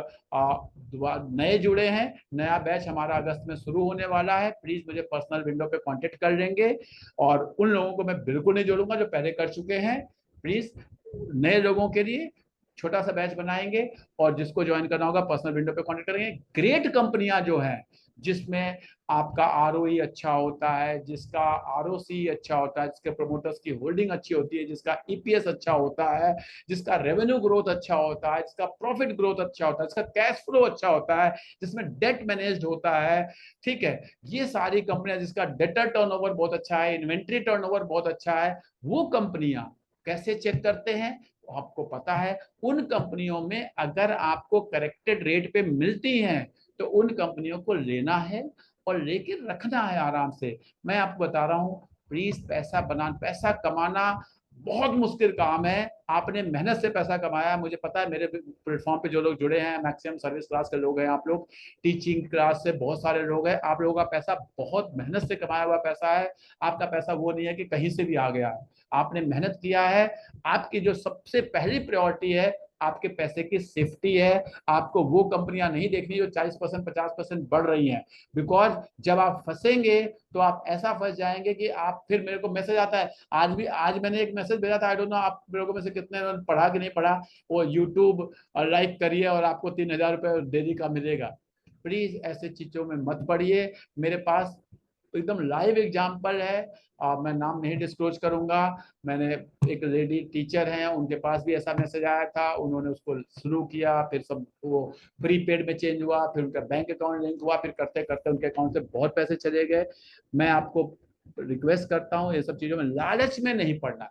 नए जुड़े हैं, नया बैच हमारा अगस्त में शुरू होने वाला है, प्लीज मुझे पर्सनल विंडो पे कांटेक्ट कर लेंगे। और उन लोगों को मैं बिल्कुल नहीं जोड़ूंगा जो पहले कर चुके हैं। प्लीज नए लोगों के लिए छोटा सा बैच बनाएंगे, और जिसको ज्वाइन करना होगा पर्सनल विंडो पे कांटेक्ट करेंगे। ग्रेट कंपनियां जो हैं जिसमें आपका आरओई अच्छा होता है, जिसका आरओसी अच्छा होता है, जिसके प्रोमोटर्स की होल्डिंग अच्छी होती है, जिसका ईपीएस अच्छा होता है, जिसका रेवेन्यू ग्रोथ अच्छा होता है, जिसका प्रॉफिट ग्रोथ अच्छा होता है, जिसका कैश फ्लो अच्छा होता है, जिसमें डेट मैनेज्ड होता है, ठीक है, ये सारी कंपनियां, जिसका डेटर टर्नओवर बहुत अच्छा है, इन्वेंट्री टर्नओवर बहुत अच्छा है, वो कंपनियां कैसे चेक करते हैं आपको पता है। उन कंपनियों में अगर आपको करेक्टेड रेट पे मिलती हैं तो उन कंपनियों को लेना है और लेके रखना है आराम से। मैं आपको बता रहा हूँ, प्लीज पैसा कमाना बहुत मुश्किल काम है। आपने मेहनत से पैसा कमाया, मुझे पता है। मेरे प्लेटफॉर्म पे जो लोग जुड़े हैं मैक्सिमम सर्विस क्लास के लोग हैं, आप लोग टीचिंग क्लास से बहुत सारे लोग हैं, आप लोगों का पैसा बहुत मेहनत से कमाया हुआ पैसा है। आपका पैसा वो नहीं है कि कहीं से भी आ गया है, आपने मेहनत किया है। आपकी जो सबसे पहली प्रायोरिटी है आपके पैसे की सेफ्टी है। आपको वो कंपनियां नहीं देखनी जो 40% 50% बढ़ रही हैं, बिकॉज जब आप फंसेंगे तो आप ऐसा फंस जाएंगे कि आप फिर, मेरे को मैसेज आता है आज मैंने एक मैसेज भेजा था, आई डोंट नो आप लोगों में से कितने पढ़ा कि नहीं पढ़ा, वो यूट्यूब लाइक करिए और आपको 3000 रुपये डेली का मिलेगा। प्लीज ऐसे चीजों में मत पड़िए। मेरे पास एकदम लाइव एग्जाम्पल है, मैं नाम नहीं डिस्क्लोज करूंगा। मैंने एक लेडी टीचर हैं, उनके पास भी ऐसा मैसेज आया था, उन्होंने उसको शुरू किया, फिर सब वो प्रीपेड में चेंज हुआ, फिर उनका बैंक अकाउंट लिंक हुआ, फिर करते करते उनके अकाउंट से बहुत पैसे चले गए। मैं आपको रिक्वेस्ट करता हूँ ये सब चीजों में लालच में नहीं पड़ना।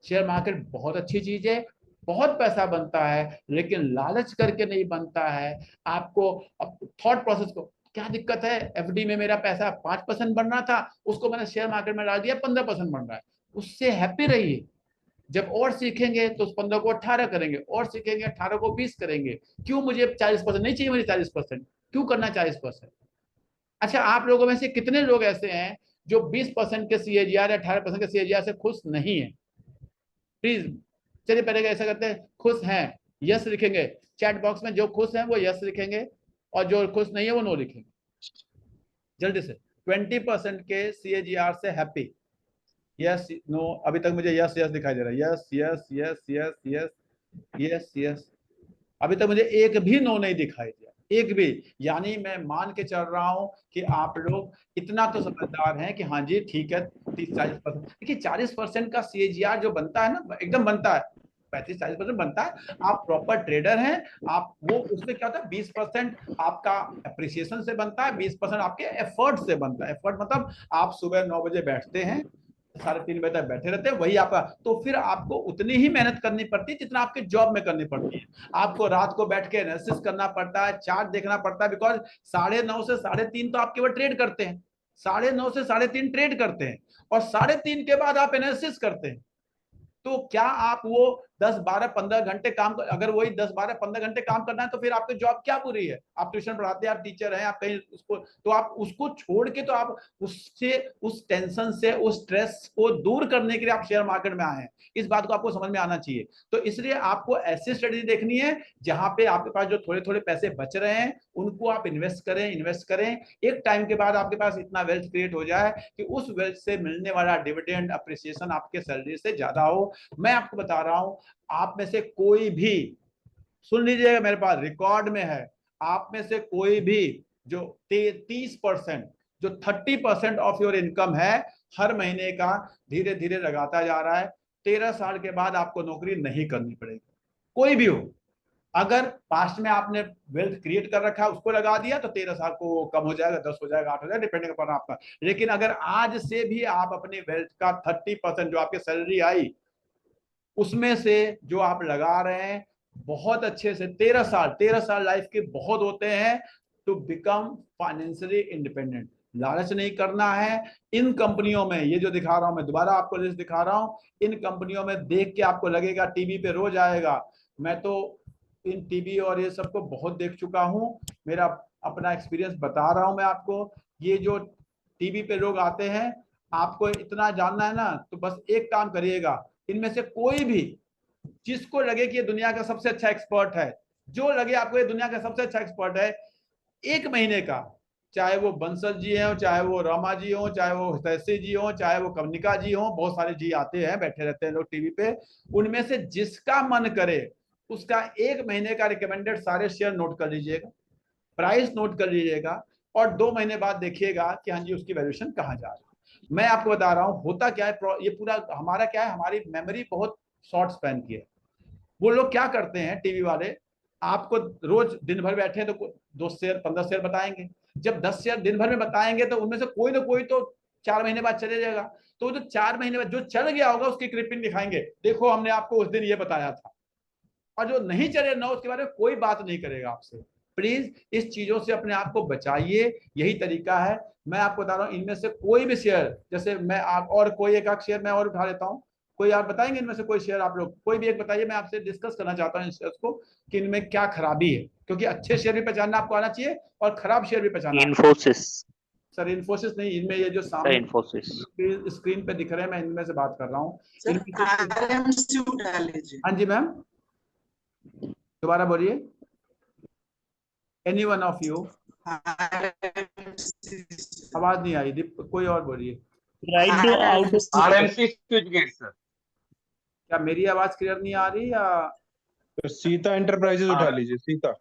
शेयर मार्केट बहुत अच्छी चीज है, बहुत पैसा बनता है, लेकिन लालच करके नहीं बनता है। आपको थॉट प्रोसेस को, क्या दिक्कत है, एफडी में मेरा पैसा 5% बन रहा था, उसको मैंने शेयर मार्केट में डाल दिया 15% बन रहा है, उससे हैप्पी रहिए। जब और सीखेंगे तो उस 15 को 18 करेंगे, और सीखेंगे 18 को 20 करेंगे। क्यों मुझे 40% नहीं चाहिए, मुझे 40%, क्यों करना 40%? अच्छा, आप लोगों में से कितने लोग ऐसे हैं जो 20% के सीएजीआर या 18% के सीएजीआर से खुश नहीं है? प्लीज चलिए पहले ऐसा करते हैं, खुश हैं यस लिखेंगे, चैट बॉक्स में जो खुश हैं वो यस लिखेंगे, और जो खुश नहीं है वो नो लिखेंगे जल्दी से। 20% के सीएजीआर से हैप्पी, यस नो, अभी तक मुझे यस यस दिखाई दे रहा है, yes yes yes yes yes yes yes, अभी तक मुझे एक भी नो नहीं दिखाई दिया, एक भी। यानी मैं मान के चल रहा हूं कि आप लोग इतना तो समझदार हैं कि हाँ जी ठीक है 30-40%। देखिए 40% का सीएजीआर जो बनता है ना, एकदम बनता है, 35-40% बनता है। आप प्रॉपर ट्रेडर हैं, आप वो उसमें क्या होता है, 20% आपका अप्रिसिएशन से बनता है, 20% आपके एफर्ट से बनता है। एफर्ट मतलब आप सुबह 9 बजे बैठते हैं, 3:30 बजे तक बैठे रहते हैं, वही आपका, तो फिर आपको उतनी ही मेहनत करनी पड़ती है जितना आपके जॉब में करनी पड़ती है। आपको रात को बैठ के एनालिसिस करना पड़ता है, चार्ट देखना पड़ता है, बिकॉज 9:30 से 3:30 तो आप केवल ट्रेड करते हैं, 9:30 से 3:30 ट्रेड करते हैं, और 3:30 के बाद आप एनालिसिस करते हैं। तो क्या आप वो 10, 12, 15 घंटे काम कर, अगर वही 10, 12, 15 घंटे काम करना है तो फिर आपकी जॉब क्या बुरी है? आप ट्यूशन पढ़ाते हैं, आप टीचर हैं, आप कहीं उसको, तो आप उसको छोड़ के, तो आप उससे, उस टेंशन से, उस स्ट्रेस को दूर करने के लिए आप शेयर मार्केट में आए हैं। इस बात को आपको समझ में आना चाहिए। तो इसलिए आपको ऐसी स्ट्रेटेजी देखनी है जहां पे आपके पास जो थोड़े थोड़े पैसे बच रहे हैं उनको आप इन्वेस्ट करें। एक टाइम के बाद आपके पास इतना वेल्थ क्रिएट हो जाए कि उस वेल्थ से मिलने वाला डिविडेंड अप्रिसिएशन आपके सैलरी से ज्यादा हो। मैं आपको बता रहा हूं, आप में से कोई भी, सुन लीजिएगा, मेरे पास रिकॉर्ड में है, आप में से कोई भी जो 30%, जो 30% ऑफ योर इनकम है हर महीने का, धीरे धीरे लगाता जा रहा है। 13 साल के बाद आपको नौकरी नहीं करनी पड़ेगी, कोई भी हो। अगर पास्ट में आपने वेल्थ क्रिएट कर रखा है उसको लगा दिया तो 13 साल को कम हो जाएगा, 10 हो जाएगा, 8 हो जाएगा, डिपेंडिंग अपॉन आपका। लेकिन अगर आज से भी आप अपनी वेल्थ का 30% जो आपकी सैलरी आई उसमें से जो आप लगा रहे हैं बहुत अच्छे से, 13 साल लाइफ के बहुत होते हैं टू बिकम फाइनेंशियली इंडिपेंडेंट। लालच नहीं करना है। इन कंपनियों में, ये जो दिखा रहा हूं मैं, दोबारा आपको लिस्ट दिखा रहा हूं, इन कंपनियों में देख के आपको लगेगा, टीवी पे रोज आएगा, मैं तो इन टीवी और ये सबको बहुत देख चुका हूं, मेरा अपना एक्सपीरियंस बता रहा हूं मैं आपको। ये जो टीवी पे लोग आते हैं, आपको इतना जानना है ना, तो बस एक काम करिएगा, इनमें से कोई भी जिसको लगे कि ये दुनिया का सबसे अच्छा एक्सपर्ट है, जो लगे आपको ये दुनिया का सबसे अच्छा एक्सपर्ट है, 1 महीने का, चाहे वो बंसल जी हो, चाहे वो रमा जी हो, चाहे वो हितैषी जी हो, चाहे वो कवनिका जी हो, बहुत सारे जी आते हैं, बैठे रहते हैं लोग टीवी पे, उनमें से जिसका मन करे उसका 1 महीने का रिकमेंडेड सारे शेयर नोट कर लीजिएगा, प्राइस नोट कर लीजिएगा, और 2 महीने बाद देखिएगा कि हाँ जी उसकी वैल्यूएशन कहाँ जा रही है। मैं आपको बता रहा हूँ होता क्या है, ये पूरा हमारा क्या है, हमारी मेमोरी बहुत शॉर्ट स्पैन की है। वो लोग क्या करते हैं टीवी वाले, आपको रोज दिन भर बैठे तो 2 शेयर 15 शेयर बताएंगे, जब 10 शेयर दिन भर में बताएंगे तो उनमें से कोई ना कोई तो 4 महीने बाद चले जाएगा, तो जो 4 महीने बाद जो चल गया होगा उसकी क्लिपिंग दिखाएंगे, देखो हमने आपको उस दिन ये बताया था, और जो नहीं चले ना उसके बारे में कोई बात नहीं करेगा आपसे। प्लीज इस चीजों से अपने आप को बचाइए, यही तरीका है। मैं आपको बता रहा हूँ इनमें से कोई भी शेयर, जैसे मैं आप और कोई एक शेयर मैं और उठा लेता हूँ, कोई आप बताएंगे इनमें से कोई शेयर, आप लोग कोई भी एक बताइए, मैं आपसे डिस्कस करना चाहता हूँ इन शेयर्स को कि इनमें क्या खराबी है, क्योंकि अच्छे शेयर भी पहचानना आपको आना चाहिए और खराब शेयर भी पहचानना। इन्फोसिस। सर इन्फोसिस नहीं, इनमें ये जो सर सामने इन्फोसिस स्क्रीन पे दिख रहे हैं, मैं इनमें से बात कर रहा हूँ। सर RMC उठा लीजिए। हाँ जी मैम, दोबारा बोलिए, एनी वन ऑफ यू। आवाज नहीं आई, कोई और बोलिए। RMC switch gate sir. क्या मेरी आवाज क्लियर नहीं आ रही या सीता एंटरप्राइजेस उठा लीजिए, सीता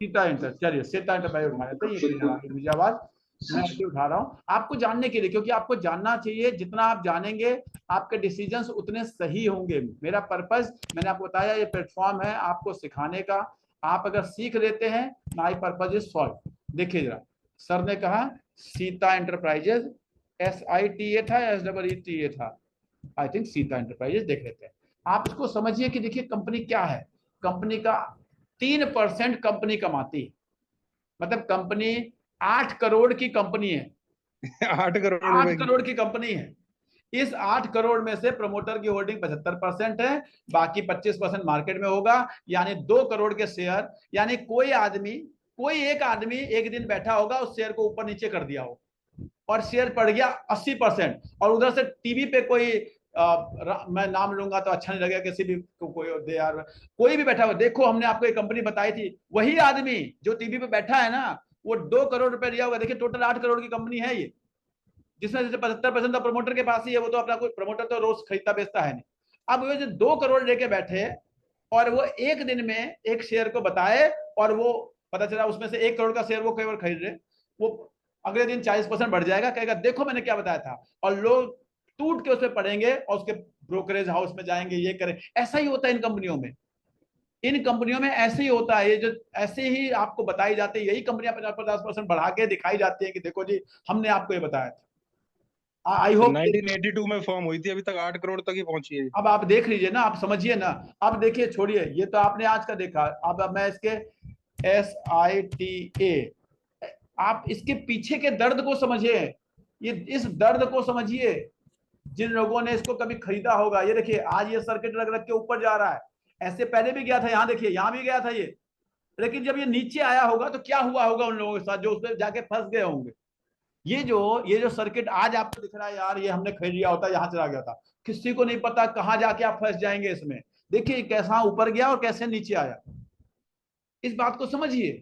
चलिए सीता एंटरप्राइज उठा लेते हैं, ये क्लियर आ रही है मुझे आवाज, मैं ऐसे उठा रहा हूँ आपको जानने के लिए, क्योंकि आपको जानना चाहिए, जितना आप जानेंगे आपके डिसीजंस उतने सही होंगे। मेरा पर्पस मैंने आपको बताया, ये प्लेटफॉर्म है आपको सिखाने का, आप अगर सीख लेते हैं माई पर्पज इज सॉल्व। देखिए जरा, सर ने कहा सीता एंटरप्राइजेज, SITA था या SEETA था, आई थिंक सीता एंटरप्राइजेज, देख लेते हैं। आप इसको समझिए कि देखिए कंपनी क्या है, कंपनी का 3% कंपनी कमाती है, मतलब कंपनी 8 करोड़ की कंपनी है 8 करोड़ 8 करोड़ की कंपनी है। इस 8 करोड़ में से प्रमोटर की होल्डिंग 75% है, बाकी 25% मार्केट में होगा, यानी 2 करोड़ के शेयर, यानी कोई एक आदमी एक दिन बैठा होगा उस शेयर को ऊपर नीचे कर दिया हो और शेयर पड़ गया 80%, और उधर से टीवी पे कोई मैं नाम लूंगा तो अच्छा नहीं लगेगा, किसी भी कोई दे यार, कोई भी बैठा हुआ, देखो हमने आपको एक कंपनी बताई थी, वही आदमी जो टीवी पे बैठा है ना वो 2 करोड़ रुपए दिया होगा। देखिए टोटल 8 करोड़ की कंपनी है ये, जिसमें से 75% तो प्रमोटर के पास ही है, वो तो अपना कोई प्रमोटर तो रोज खरीदता बेचता है नहीं। अब वो जो 2 करोड़ लेके बैठे और वो एक दिन में एक शेयर को बताए, और वो पता चला उसमें से 1 करोड़ का शेयर वो केवल खरीद रहे, वो अगले दिन 40% बढ़ जाएगा, कहेगा देखो मैंने क्या बताया था, और लोग टूट के उसमें पड़ेंगे और उसके ब्रोकरेज हाउस में जाएंगे, ये करें। ऐसा ही होता है इन कंपनियों में, ऐसे ही होता है, ये जो ऐसे ही आपको बताई जाती है, यही कंपनियां 50% बढ़ा के दिखाई जाती है कि देखो जी हमने आपको ये बताया था। आई होप 1982 में फॉर्म हुई थी, अभी तक 8 करोड़ तक ही पहुंची है। अब आप देख लीजिए ना, आप समझिए ना, अब देखिए छोड़िए, ये तो आपने आज का देखा, अब मैं इसके SITA, आप इसके पीछे के दर्द को समझिए, ये इस दर्द को समझिए, जिन लोगों ने इसको कभी खरीदा होगा। ये देखिए आज ये सर्किट रख रख के ऊपर जा रहा है, ऐसे पहले भी गया था, यहाँ देखिए यहाँ भी गया था ये, लेकिन जब ये नीचे आया होगा तो क्या हुआ होगा उन लोगों के साथ जो उसमें जाके फंस गए होंगे। ये जो सर्किट आज आपको दिख रहा है, यार ये हमने खरीद लिया होता, यहाँ चला गया था, किसी को नहीं पता कहाँ जाके आप फंस जाएंगे इसमें। देखिए कैसा ऊपर गया और कैसे नीचे आया, इस बात को समझिए।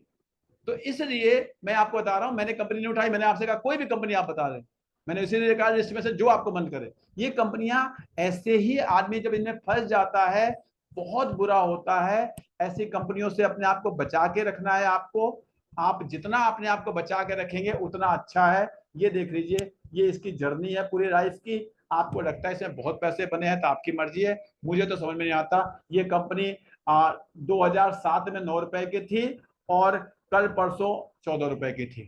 तो इसलिए मैं आपको बता रहा हूं, मैंने कंपनी नहीं उठाई, मैंने आपसे कहा कोई भी कंपनी आप बता दें, मैंने इसीलिए कहा लिस्ट में से जो आपको मन करे। ये कंपनियां ऐसे ही, आदमी जब इनमें फंस जाता है बहुत बुरा होता है। ऐसी कंपनियों से अपने आप को बचा के रखना है आपको, आप जितना अपने आप को बचा के रखेंगे उतना अच्छा है। ये देख लीजिए, ये इसकी जर्नी है पूरी लाइफ की। आपको लगता है इसमें बहुत पैसे बने हैं तो आपकी मर्जी है, मुझे तो समझ में नहीं आता। ये कंपनी 2007 में 9 रुपए की थी और कल परसों 14 रुपए की थी,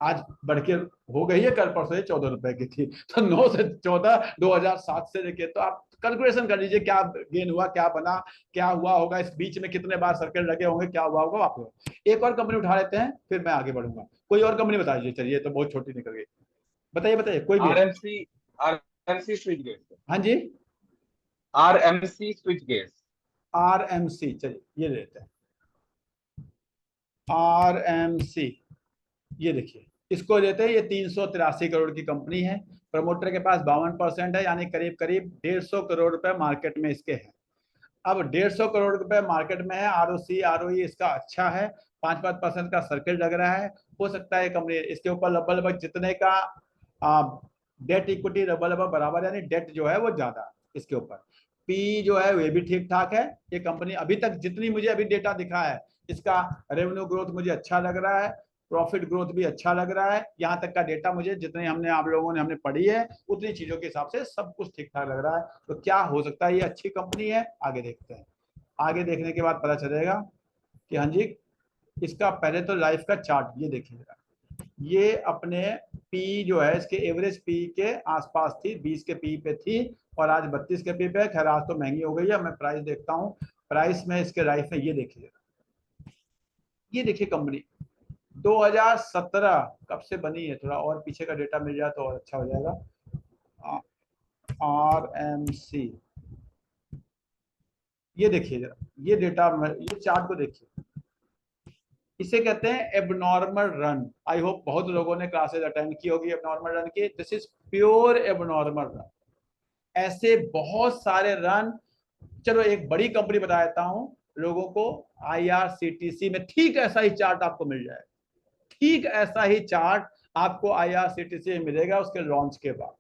आज बढ़ के हो गई है, कल परसों 14 रुपए की थी। तो 9 से 14 2007 से लेके, तो आप कैलकुलेशन कर लीजिए क्या गेन हुआ, क्या बना, क्या हुआ होगा, इस बीच में कितने बार सर्किट लगे होंगे, क्या हुआ होगा आपको। एक और कंपनी उठा लेते हैं फिर मैं आगे बढ़ूंगा। कोई और कंपनी बता दीजिए, चलिए तो बहुत छोटी निकल गई, बताइए कोई भी। RMC switch gate. हाँ जी, RMC स्विच गेट। RMC, चलिए ये लेते हैं RMC, ये देखिए इसको देते हैं, ये 383 करोड़ की कंपनी है। प्रमोटर के पास 52% है, यानी करीब करीब 150 करोड़ रुपए मार्केट में इसके हैं। अब 150 करोड़ रुपए मार्केट में है, आरओसी आरओई इसका अच्छा है, 5% का सर्किल लग रहा है। हो सकता है कंपनी इसके ऊपर लगभग जितने का डेट इक्विटी लगभग बराबर, यानी डेट जो है वो ज्यादा इसके ऊपर। पी जो है वे भी ठीक ठाक है। ये कंपनी अभी तक जितनी मुझे अभी डेटा दिखा है, इसका रेवेन्यू ग्रोथ मुझे अच्छा लग रहा है, प्रॉफिट ग्रोथ भी अच्छा लग रहा है। यहाँ तक का डेटा मुझे जितने हमने आप लोगों ने हमने पढ़ी है उतनी चीजों के हिसाब से सब कुछ ठीक ठाक लग रहा है। तो क्या हो सकता है, ये अच्छी कंपनी है। आगे देखते हैं, आगे देखने के बाद पता चलेगा कि हाँ जी। इसका पहले तो लाइफ का चार्ट ये देखिएगा, ये अपने पी जो है इसके एवरेज पी के आसपास थी, 20 के पी पे थी और आज 32 के पी पे। खैर आज तो महंगी हो गई है। मैं प्राइस देखता हूँ, प्राइस में इसके लाइफ में ये देखिएगा, ये देखिए कंपनी 2017 कब से बनी है, थोड़ा और पीछे का डेटा मिल जाए तो और अच्छा हो जाएगा। RMC ये देखिए जरा, ये डेटा, ये चार्ट को देखिए, इसे कहते हैं एबनॉर्मल रन। आई होप बहुत लोगों ने क्लासेस अटेंड की होगी एबनॉर्मल रन की। This is pure abnormal run. ऐसे बहुत सारे रन, चलो एक बड़ी कंपनी बता देता हूं लोगों को, IRCTC में ठीक ऐसा ही चार्ट आपको मिल जाएगा, ठीक ऐसा ही चार्ट आपको IRCTC में मिलेगा उसके लॉन्च के बाद।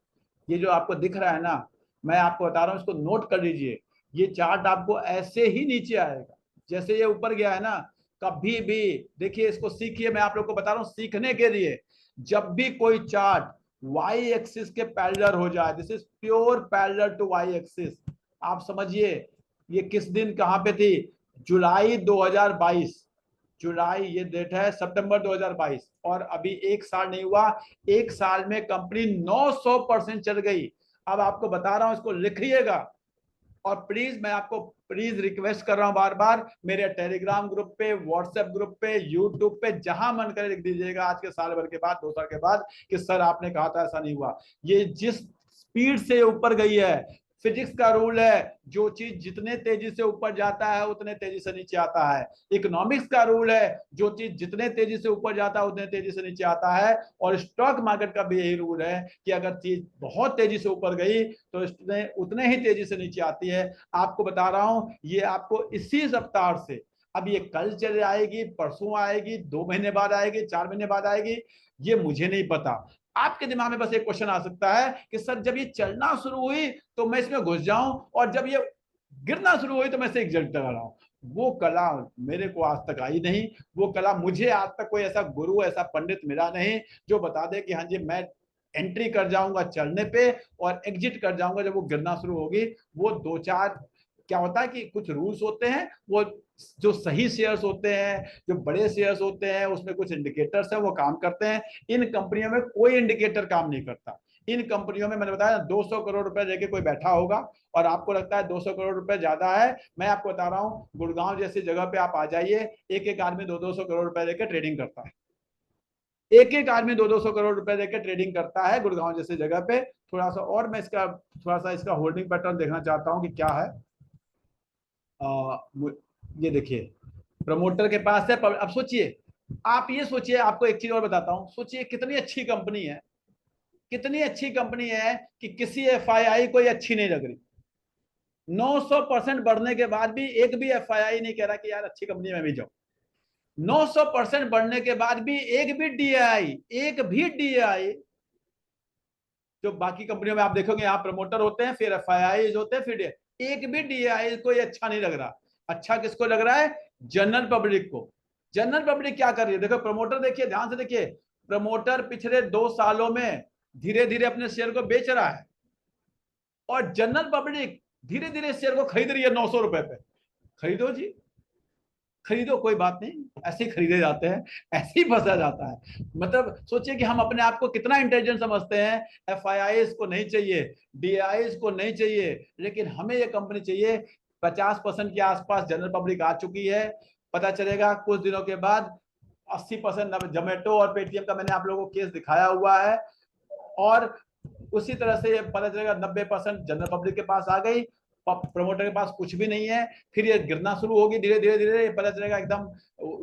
ये जो आपको दिख रहा है ना, मैं आपको बता रहा हूं, इसको नोट कर लीजिए। ये चार्ट आपको ऐसे ही नीचे आएगा जैसे ये ऊपर गया है ना। कभी भी देखिए, इसको सीखिए, मैं आप लोग को बता रहा हूं सीखने के लिए। जब भी कोई चार्ट वाई एक्सिस के पैरेलल हो जाए, this is pure parallel to Y axis. आप समझिए ये किस दिन कहां पे थी, जुलाई 2022, जुलाई ये डेट है, सितंबर 2022, और अभी एक साल नहीं हुआ, एक साल में कंपनी 900% चल गई। अब आपको बता रहा हूं, इसको लिखिएगा। और प्लीज मैं आपको प्लीज रिक्वेस्ट कर रहा हूं बार बार, मेरे टेलीग्राम ग्रुप पे, व्हाट्सएप ग्रुप पे, यूट्यूब पे, जहां मन करे लिख दीजिएगा आज के साल भर के बाद, 2 साल के बाद, कि सर आपने कहा था ऐसा नहीं हुआ। ये जिस स्पीड से ऊपर गई है, फिजिक्स का रूल है, जो चीज जितने तेजी से ऊपर जाता है उतने तेजी से नीचे आता है। इकोनॉमिक्स का रूल है, जो चीज जितने तेजी से ऊपर जाता है उतने तेजी से नीचे आता है। और स्टॉक मार्केट का भी यही रूल है कि अगर चीज बहुत तेजी से ऊपर गई तो उतने ही तेजी से नीचे आती है। आपको बता रहा हूं, ये आपको इसी सप्ताह से, अब ये कल चले आएगी, परसों आएगी, 2 महीने बाद आएगी, 4 महीने बाद आएगी, ये मुझे नहीं पता। आपके दिमाग में बस एक क्वेश्चन आ सकता है कि सर जब ये चलना शुरू हुई तो मैं इसमें घुस जाऊं, और जब ये गिरना शुरू हुई तो मैं इसे एग्जिट कर रहा हूं। वो कला मेरे को आज तक आई नहीं, वो कला मुझे आज तक कोई ऐसा गुरु, ऐसा पंडित मिला नहीं जो बता दे कि हाँ जी मैं एंट्री कर जाऊंगा चलने पे और एग्जिट कर जाऊंगा जब वो गिरना शुरू होगी। वो 2-4 क्या होता है कि कुछ रूल्स होते हैं, वो जो सही शेयर्स होते हैं, जो बड़े शेयर्स होते हैं, उसमें कुछ इंडिकेटर्स हैं, वो काम करते हैं। इन कंपनियों में कोई इंडिकेटर काम नहीं करता। इन कंपनियों में मैंने बताया 200 करोड़ रुपए लेके कोई बैठा होगा और आपको लगता है 200 करोड़ रुपए ज्यादा है। मैं आपको बता रहा हूँ, गुड़गांव जैसी जगह पे आप आ जाइए, एक एक आदमी 200 करोड़ रुपए लेकर ट्रेडिंग करता है। एक एक आदमी 200 करोड़ रुपए लेकर ट्रेडिंग करता है गुड़गांव जैसी जगह पे। थोड़ा सा और मैं इसका थोड़ा सा इसका होल्डिंग पैटर्न देखना चाहता हूँ कि क्या है। ये देखिए, प्रमोटर के पास है। अब सोचिए, आप ये सोचिए, आपको एक चीज और बताता हूं, सोचिए कितनी अच्छी कंपनी है, कितनी अच्छी कंपनी है कि किसी FII को ये अच्छी नहीं लग रही। 900% बढ़ने के बाद भी एक भी FII नहीं कह रहा कि यार अच्छी कंपनी में भी जाओ। 900% बढ़ने के बाद भी एक भी DAI, जो बाकी कंपनियों में आप देखोगे यहाँ प्रमोटर होते हैं, फिर FII होते हैं, फिर एक भी DAI को ये अच्छा नहीं लग रहा। अच्छा किसको लग रहा है? जनरल पब्लिक को। जनरल पब्लिक क्या कर रही है? देखो प्रमोटर, देखिए ध्यान से देखिए, प्रमोटर पिछले 2 सालों में धीरे धीरे अपने शेयर को बेच रहा है और जनरल पब्लिक धीरे धीरे शेयर को खरीद रही है 900 रुपए पे। खरीदो जी, खरीदो, कोई बात नहीं, ऐसे ही खरीदे जाते हैं, ऐसे ही फंसा जाता है। मतलब सोचिए कि हम अपने आप को कितना इंटेलिजेंट समझते हैं। FIIs को नहीं चाहिए, DAIs को नहीं चाहिए, लेकिन हमें ये कंपनी चाहिए। 50% के आसपास जनरल पब्लिक आ चुकी है। पता चलेगा कुछ दिनों के बाद 80% जोमेटो और पेटीएम का मैंने आप लोगों को केस दिखाया हुआ है, और उसी तरह से पता चलेगा 90% जनरल पब्लिक के पास आ गई, प्रमोटर के पास कुछ भी नहीं है, फिर ये गिरना शुरू होगी, धीरे धीरे धीरे पता चलेगा एकदम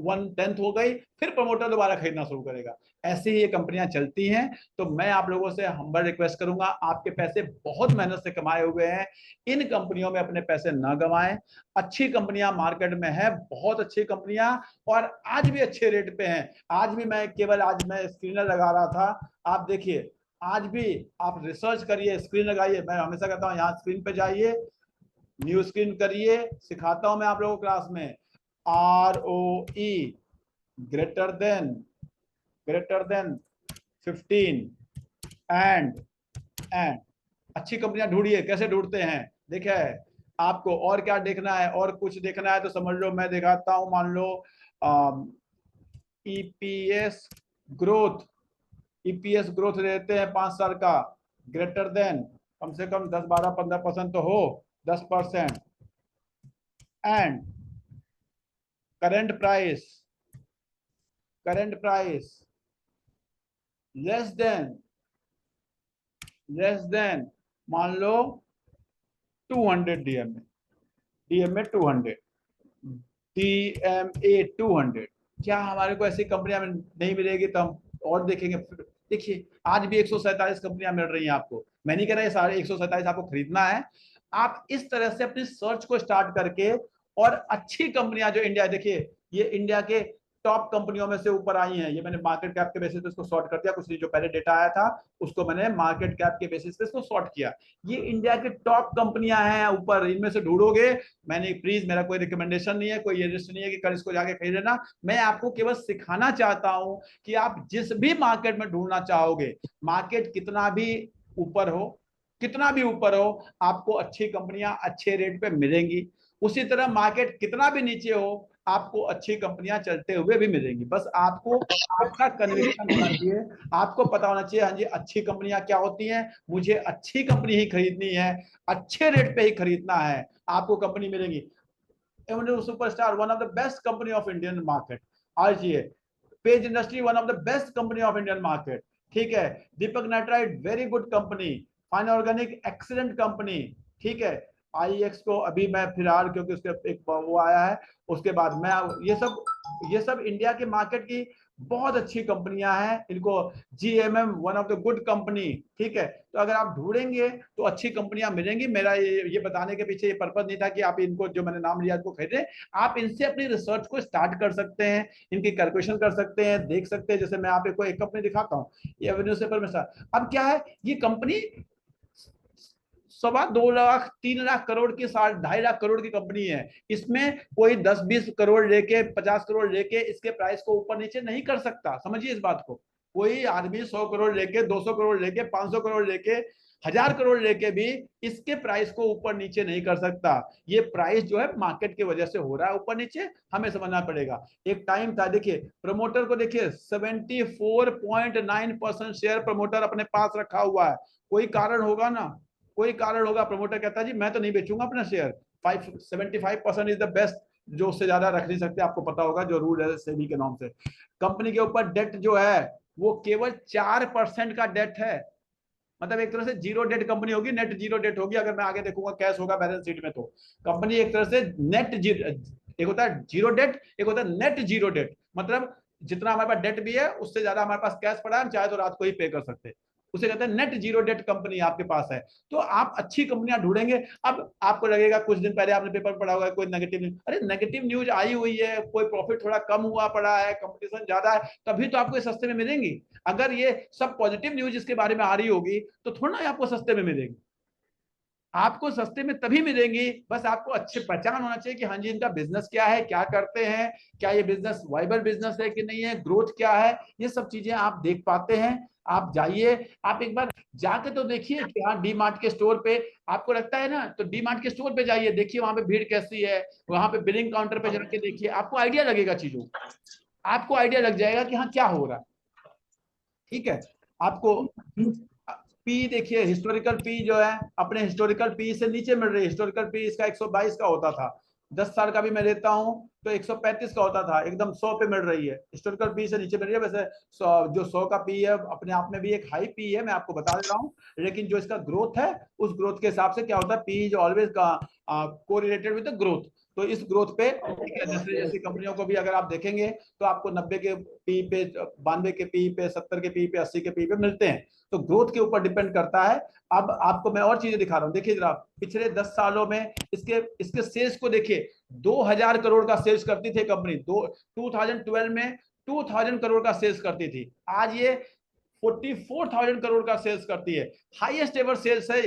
1/10 हो गई, फिर प्रमोटर दोबारा खरीदना शुरू करेगा। ऐसे ही ये कंपनियां चलती हैं। तो मैं आप लोगों से हम्बल रिक्वेस्ट करूंगा, आपके पैसे बहुत मेहनत से कमाए हुए हैं, इन कंपनियों में अपने पैसे ना गंवाएं। अच्छी कंपनियां मार्केट में है, बहुत अच्छी कंपनियां, और आज भी अच्छे रेट पे हैं। आज भी मैं स्क्रीनर लगा रहा था, आप देखिए आज भी आप रिसर्च करिए, स्क्रीन लगाइए। मैं हमेशा कहता हूँ यहाँ स्क्रीन पे जाइए, न्यू स्क्रीन करिए, सिखाता हूं मैं आप लोगों को क्लास में। ROE ग्रेटर देन 15 एंड अच्छी कंपनियां ढूंढिए। कैसे ढूंढते हैं देखिए, आपको और क्या देखना है, और कुछ देखना है तो समझ लो मैं दिखाता हूं। मान लो EPS ग्रोथ रहते हैं 5 साल का, ग्रेटर देन कम से कम 10, 12, 15% तो हो, 10%, and current price less than मान लो 200 DMA 200, DMA 200। क्या हमारे को ऐसी कंपनियां नहीं मिलेगी तो हम और देखेंगे। देखिए आज भी 147 कंपनियां मिल रही हैं आपको। मैं नहीं कह रहा ये सारे 147 आपको खरीदना है, आप इस तरह से अपनी सर्च को स्टार्ट करके, और अच्छी कंपनियां जो इंडिया, देखिए ये इंडिया के टॉप कंपनियों में से ऊपर आई हैं। ये मैंने मार्केट कैप के बेसिस पे इसको सॉर्ट कर दिया, कुछ जो पहले डेटा आया था उसको मैंने मार्केट कैप के बेसिस पे इसको सॉर्ट किया। ये इंडिया के टॉप कंपनियां हैं ऊपर, इनमें से ढूंढोगे। मैंने प्लीज, मेरा कोई रिकमेंडेशन नहीं है, कोई ये लिस्ट नहीं है कि कल इसको जाके खरीद लेना। मैं आपको केवल सिखाना चाहता हूं कि आप जिस भी मार्केट में ढूंढना चाहोगे, मार्केट कितना भी ऊपर हो, आपको अच्छी कंपनियां अच्छे रेट पे मिलेंगी। उसी तरह मार्केट कितना भी नीचे हो, आपको अच्छी कंपनियां चलते हुए भी मिलेंगी। बस आपको आपका कन्विक्शन होना चाहिए, आपको पता होना चाहिए हाँ जी अच्छी कंपनियां क्या होती हैं, मुझे अच्छी कंपनी ही खरीदनी है, अच्छे रेट पे ही खरीदना है, आपको कंपनी मिलेंगी। Superstar one of the best company of Indian market, RGA, page industry one of the best company of Indian market, ठीक है। Deepak nitrite very good company, fine organic excellent company, ठीक है। IEX को अभी मैं फिलहाल, क्योंकि उसके एक वो आया है, उसके बाद मैं ये सब इंडिया के मार्केट की बहुत अच्छी कंपनियां हैं। इनको GMM one of the good company, ठीक है। तो अगर आप ढूंढेंगे तो अच्छी कंपनियां मिलेंगी। मेरा ये बताने के पीछे ये पर्पज नहीं था कि आप इनको, जो मैंने नाम लिया, इनको खरीदें। आप इनसे अपनी रिसर्च को स्टार्ट कर सकते हैं, इनकी कैलकुलेशन कर सकते हैं, देख सकते हैं। जैसे मैं आपको एक कंपनी दिखाता हूँ, ये एवेन्यू सेपर में। अब क्या है, ये कंपनी 2.25 लाख 3 लाख करोड़ की, 2.5 लाख करोड़ की कंपनी है। इसमें कोई 10-20 करोड़ लेके, 50 करोड़ लेके इसके प्राइस को ऊपर नीचे नहीं कर सकता। समझिए इस बात को। कोई आदमी 100 करोड़ लेके, 200 करोड़ लेके, 500 करोड़ लेके, 1000 करोड़ लेके भी इसके प्राइस को ऊपर नीचे नहीं कर सकता। ये प्राइस जो है मार्केट की वजह से हो रहा है ऊपर नीचे, हमें समझना पड़ेगा। एक टाइम था, देखिए प्रमोटर को देखिए 74.9% शेयर प्रमोटर अपने पास रखा हुआ है। कोई कारण होगा ना, कोई कारण होगा, प्रमोटर कहता है जी मैं तो नहीं बेचूंगा अपना शेयर। 75% इज द बेस्ट, जो उससे ज्यादा रख नहीं सकते। आपको पता होगा जो रूल है सेबी के नाम से। कंपनी के ऊपर डेट जो है वो केवल 4% का डेट है। मतलब एक तरह से जीरो डेट कंपनी होगी, नेट जीरो डेट होगी। अगर मैं आगे देखूंगा कैश होगा बैलेंस शीट में, तो कंपनी एक तरह से नेट जीरो, एक होता है जीरो डेट, एक होता है नेट जीरो डेट। मतलब जितना हमारे पास डेट भी है उससे ज्यादा हमारे पास कैश पड़ा है, हम चाहे तो रात को ही पे कर सकते हैं। उसे कहते हैं नेट जीरो डेट कंपनी आपके पास है। तो आप अच्छी कंपनियां ढूंढेंगे। अब आपको लगेगा, कुछ दिन पहले आपने पेपर पढ़ा होगा, कोई नेगेटिव न्यूज, अरे नेगेटिव न्यूज आई हुई है, कोई प्रॉफिट थोड़ा कम हुआ पड़ा है, कंपटीशन ज्यादा है, तभी तो आपको सस्ते में मिलेंगी। अगर ये सब पॉजिटिव न्यूज इसके बारे में आ रही होगी तो थोड़ा ना आपको सस्ते में मिलेगी। आपको सस्ते में तभी मिलेंगी, बस आपको अच्छे पहचान होना चाहिए कि हाँ जी इनका बिजनेस क्या है, क्या करते हैं, क्या ये बिजनेस वाइबल बिजनेस है कि नहीं है, ग्रोथ क्या है, ये सब चीजें आप देख पाते हैं। आप जाइए, आप एक बार जाके तो देखिए कि हाँ डी मार्ट के स्टोर पे आपको लगता है ना, तो डी मार्ट के स्टोर पे जाइए, देखिए वहां पे भीड़ कैसी है, वहां पे बिलिंग काउंटर पे जाके देखिए, आपको आइडिया लगेगा चीजों, आपको आइडिया लग जाएगा कि हाँ क्या हो रहा है, ठीक है। आपको पी देखिए, हिस्टोरिकल पी जो है अपने हिस्टोरिकल पी से नीचे मिल रही है। हिस्टोरिकल पी इसका 122 का होता था, 10 साल का भी मैं लेता हूं तो 135 का होता था, एकदम 100 पे मिल रही है, हिस्टोरिकल पी से नीचे मिल रही है। वैसे जो 100 का पी है अपने आप में भी एक हाई पी है, मैं आपको बता दे रहा हूँ, लेकिन जो इसका ग्रोथ है उस ग्रोथ के हिसाब से क्या होता है, P is always correlated with the growth. तो इस ग्रोथ पे ठीक है, नेस्ले जैसी कंपनियों को भी अगर आप देखेंगे तो आपको 90 के पी पे, 92 के पी पे, 70 के पी पे, 80 के पी पे मिलते हैं। तो ग्रोथ के ऊपर डिपेंड करता है। अब आपको मैं और चीजें दिखा रहा हूँ, देखिए जरा पिछले 10 सालों में इसके सेल्स को देखिए। 2000 करोड़ का सेल्स करती थी कंपनी, 2012 में 2000 करोड़ का सेल्स करती थी, आज ये 44,000 करोड़ का सेल्स करती है, हाईएस्ट एवर सेल्स है।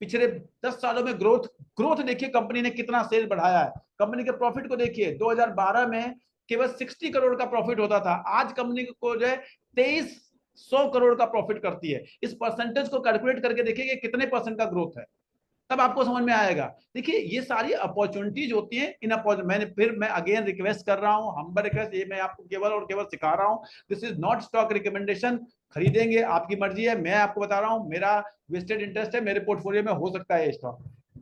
पिछले 10 सालों में ग्रोथ देखिए कंपनी ने कितना सेल बढ़ाया है। कंपनी के प्रॉफिट को देखिए, 2012 में केवल 60 करोड़ का प्रॉफिट होता था, आज कंपनी को जो है 2300 करोड़ का प्रॉफिट करती है। इस परसेंटेज को कैलकुलेट करके देखिए कि कितने परसेंट का ग्रोथ है, तब आपको समझ में आएगा। देखिए ये सारी अपॉर्चुनिटीज होती हैं इन मैं अगेन रिक्वेस्ट कर रहा हूं, हम्बल रिक्वेस्ट, ये मैं आपको केवल और केवल सिखा रहा हूं, this is not stock recommendation. खरीदेंगे आपकी मर्जी है, मैं आपको बता रहा हूं मेरा वेस्टेड इंटरेस्ट है, मेरे पोर्टफोलियो में हो सकता है ये स्टॉक,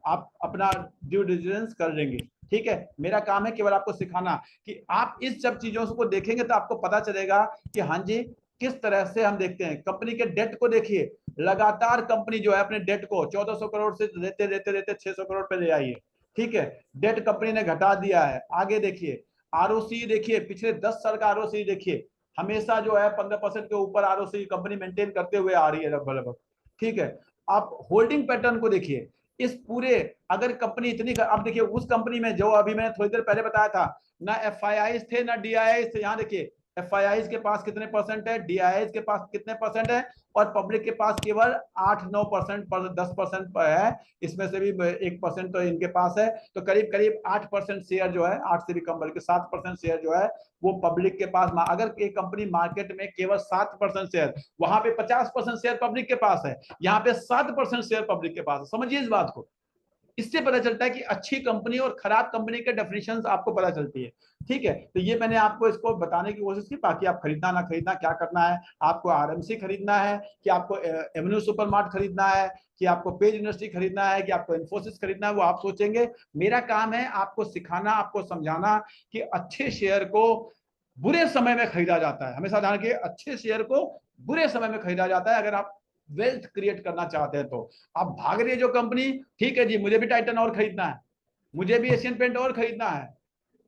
आप अपना ड्यू डिलिजेंस कर लेंगे, ठीक है। मेरा काम है केवल आपको सिखाना कि आप इस सब चीजों को देखेंगे तो आपको पता चलेगा कि हाँ जी किस तरह से हम देखते हैं। कंपनी के डेट को देखिए, लगातार कंपनी जो है अपने डेट को 1400 करोड़ से लेते 600 करोड़ पे ले आई है, ठीक है। डेट कंपनी ने घटा दिया है। आगे देखिए आरओसी, देखिए पिछले 10 साल का आरओसी देखिए, हमेशा जो है 15% के ऊपर आरओसी कंपनी मेंटेन करते हुए आ रही है लगभग, ठीक है। आप होल्डिंग पैटर्न को देखिए, इस पूरे अगर कंपनी इतनी, अब देखिए उस कंपनी में जो अभी मैंने थोड़ी देर पहले बताया था, ना एफआईआई थे ना डीआईआई थे, यहाँ देखिए एफआईआई के पास कितने परसेंट है, डीआईआई के पास कितने परसेंट है, और पब्लिक के पास केवल 8-9% पर 10% है, इसमें से भी 1% तो इनके पास है। तो करीब करीब 8% शेयर जो है, 8 से भी कम बल्कि 7% शेयर जो है वो पब्लिक के पास। अगर एक कंपनी मार्केट में केवल 7% शेयर, वहां पे 50% शेयर पब्लिक के पास है, यहाँ पे 7% शेयर पब्लिक के पास है। समझिए इस बात को, इससे पता चलता है कि अच्छी कंपनी और खराब कंपनी के डेफिनेशंस आपको पता चलती है, ठीक है। तो ये मैंने आपको इसको बताने की कोशिश की। बाकी आप खरीदना ना खरीदना क्या करना है, आपको आरएमसी खरीदना है कि आपको एवेन्यू सुपरमार्ट खरीदना है कि आपको पेज इंडस्ट्री खरीदना है कि आपको इन्फोसिस खरीदना है, वो आप सोचेंगे। मेरा काम है आपको सिखाना, आपको समझाना कि अच्छे शेयर को बुरे समय में खरीदा जाता है। हमेशा ध्यान रखिए, अच्छे शेयर को बुरे समय में खरीदा जाता है। अगर आप वेल्थ क्रिएट करना चाहते हैं तो आप भाग रही है जो कंपनी, ठीक है जी मुझे भी टाइटन और खरीदना है, मुझे भी एशियन पेंट और खरीदना है,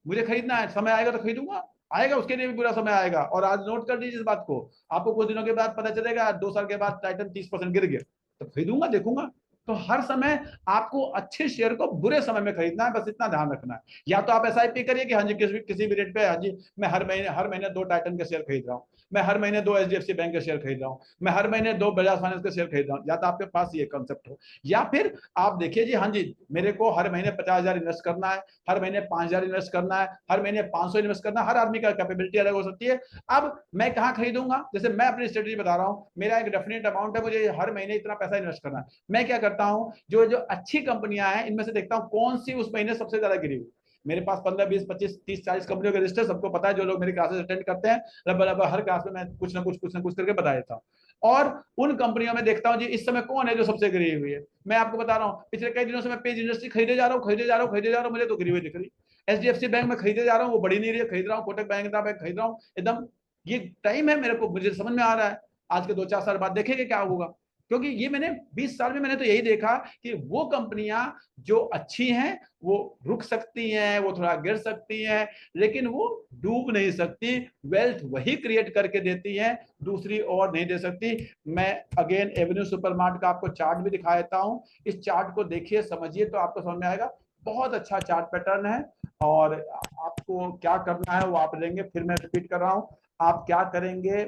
मुझे खरीदना है, समय आएगा तो खरीदूंगा, आएगा उसके लिए भी बुरा समय आएगा। और आज नोट कर लीजिए इस बात को, आपको कुछ दिनों के बाद पता चलेगा 2 साल के बाद टाइटन 30% गिर गया, तो खरीदूंगा, देखूंगा। तो हर समय आपको अच्छे शेयर को बुरे समय में खरीदना है, बस इतना ध्यान रखना है। या तो आप एसआईपी करिए कि हाँ जी किसी भी रेट पे, हाँ जी मैं हर महीने 2 टाइटन के शेयर खरीद रहा हूँ, मैं हर महीने 2 एचडीएफसी बैंक के शेयर खरीद रहा हूँ, मैं हर महीने 2 बजाज फाइनेंस के शेयर खरीद रहा हूँ। या तो आपके पास ये कंसेप्ट हो, या फिर आप देखिए जी हाँ जी मेरे को हर महीने 50,000 इन्वेस्ट करना है, हर महीने 5,000 इन्वेस्ट करना है, हर महीने 500 इन्वेस्ट करना है। हर आदमी का कैपेबिलिटी अलग हो सकती है। अब मैं कहाँ खरीदूंगा, जैसे मैं अपनी स्ट्रेटेजी बता रहा हूँ, मेरा एक डेफिनेट अमाउंट है, मुझे हर महीने इतना पैसा इन्वेस्ट करना है। मैं क्या करता हूँ, जो अच्छी कंपनियां हैं इनमें से देखता हूं कौन सी उस महीने सबसे ज्यादा गिरी हुई। मेरे पास 15, 20, 25, 30, 40 कंपनियों के लिस्ट है, सबको पता है। जो लोग मेरी क्लासेस अटेंड करते हैं लगभग हर क्लास में मैं कुछ ना कुछ करके बता देता हूँ। और उन कंपनियों में देखता हूं जी इस समय कौन है जो सबसे गिरी हुई है। मैं आपको बता रहा हूँ पिछले कई दिनों से मैं पेज इंडस्ट्री खरीदे जा रहा हूँ, मुझे तो गिरी हुई दिख रही। एचडीएफसी बैंक में खरीदे जा रहा हूँ, वो बड़ी नहीं रही है, खरीद रहा हूँ। कोटक महिंद्रा बैंक खरीद रहा हूँ, एकदम ये टाइम है मेरे को, मुझे समझ में आ रहा है। आज के 2-4 साल बाद देखेंगे क्या होगा, क्योंकि ये मैंने 20 साल में मैंने तो यही देखा कि वो कंपनियां जो अच्छी हैं वो रुक सकती हैं, वो थोड़ा गिर सकती हैं, लेकिन वो डूब नहीं सकती। वेल्थ वही क्रिएट करके देती हैं, दूसरी और नहीं दे सकती। मैं अगेन एवेन्यू सुपरमार्ट का आपको चार्ट भी दिखा देता हूं। इस चार्ट को देखिए, समझिए, तो आपको समझ में आएगा। बहुत अच्छा चार्ट पैटर्न है और आपको क्या करना है वो आप लेंगे। फिर मैं रिपीट कर रहा हूं, आप क्या करेंगे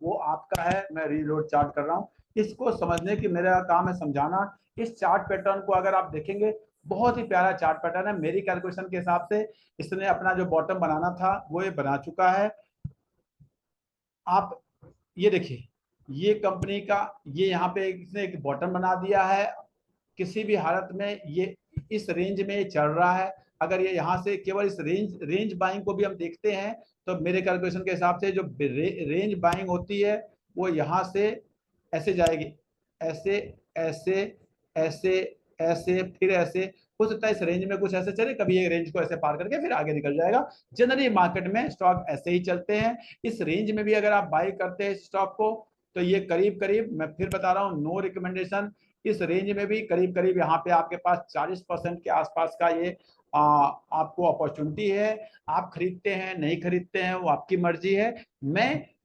वो आपका है। मैं रीलोड चार्ट कर रहा हूं, इसको समझने की मेरा काम है समझाना। इस चार्ट पैटर्न को अगर आप देखेंगे, बहुत ही प्यारा चार्ट पैटर्न है। मेरी कैलकुलेशन के हिसाब से इसने अपना जो बॉटम बनाना था वो ये बना चुका है। आप ये देखिए, ये कंपनी का ये यहाँ पे इसने एक बॉटम बना दिया है। किसी भी हालत में ये इस रेंज में चल रहा है। अगर ये यहाँ से केवल इस रेंज बाइंग को भी हम देखते हैं तो मेरे कैलकुलेशन के हिसाब से जो रेंज बाइंग होती है वो यहाँ से ऐसे जाएगी, ऐसे ऐसे ऐसे ऐसे फिर ऐसे हो सकता है इस रेंज में कुछ ऐसे चले, कभी ये रेंज को ऐसे पार करके फिर आगे निकल जाएगा। जनरली मार्केट में स्टॉक ऐसे ही चलते हैं। इस रेंज में भी अगर आप बाई करते हैं इस स्टॉक को, तो ये करीब करीब, मैं फिर बता रहा हूँ, नो रिकमेंडेशन। इस रेंज में भी करीब करीब यहाँ पे आपके पास 40% के आसपास का ये आपको अपॉर्चुनिटी है। आप खरीदते हैं नहीं खरीदते हैं वो आपकी मर्जी है।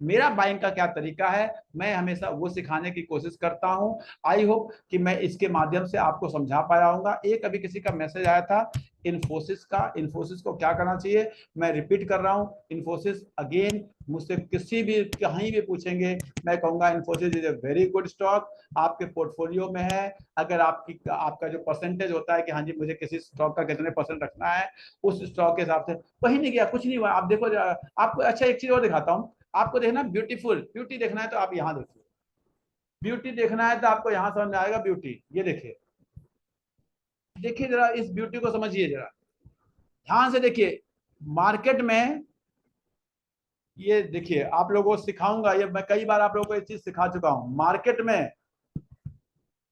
मेरा बाइंग का क्या तरीका है, मैं हमेशा वो सिखाने की कोशिश करता हूं। आई होप कि मैं इसके माध्यम से आपको समझा पाया होगा। एक अभी किसी का मैसेज आया था इन्फोसिस का, इन्फोसिस को क्या करना चाहिए, मैं रिपीट कर रहा हूं। इन्फोसिस अगेन मुझसे किसी भी कहीं भी पूछेंगे, मैं कहूंगा Infosys is a very good stock, आपके पोर्टफोलियो में है। अगर आपका जो परसेंटेज होता है कि हाँ जी मुझे किसी स्टॉक का कितने % रखना है, उस स्टॉक के हिसाब से वही नहीं गया, कुछ नहीं हुआ। आप देखो, आपको अच्छा एक चीज और दिखाता हूँ। आपको देखना ब्यूटी देखना है तो आप यहाँ देखिए, ब्यूटी देखना है तो आपको यहाँ समझ में आएगा ब्यूटी। ये देखिए, देखिए जरा इस ब्यूटी को समझिए, जरा ध्यान से देखिए। मार्केट में ये देखिए, आप लोगों को सिखाऊंगा, ये मैं कई बार आप लोगों को ये चीज सिखा चुका हूं। मार्केट में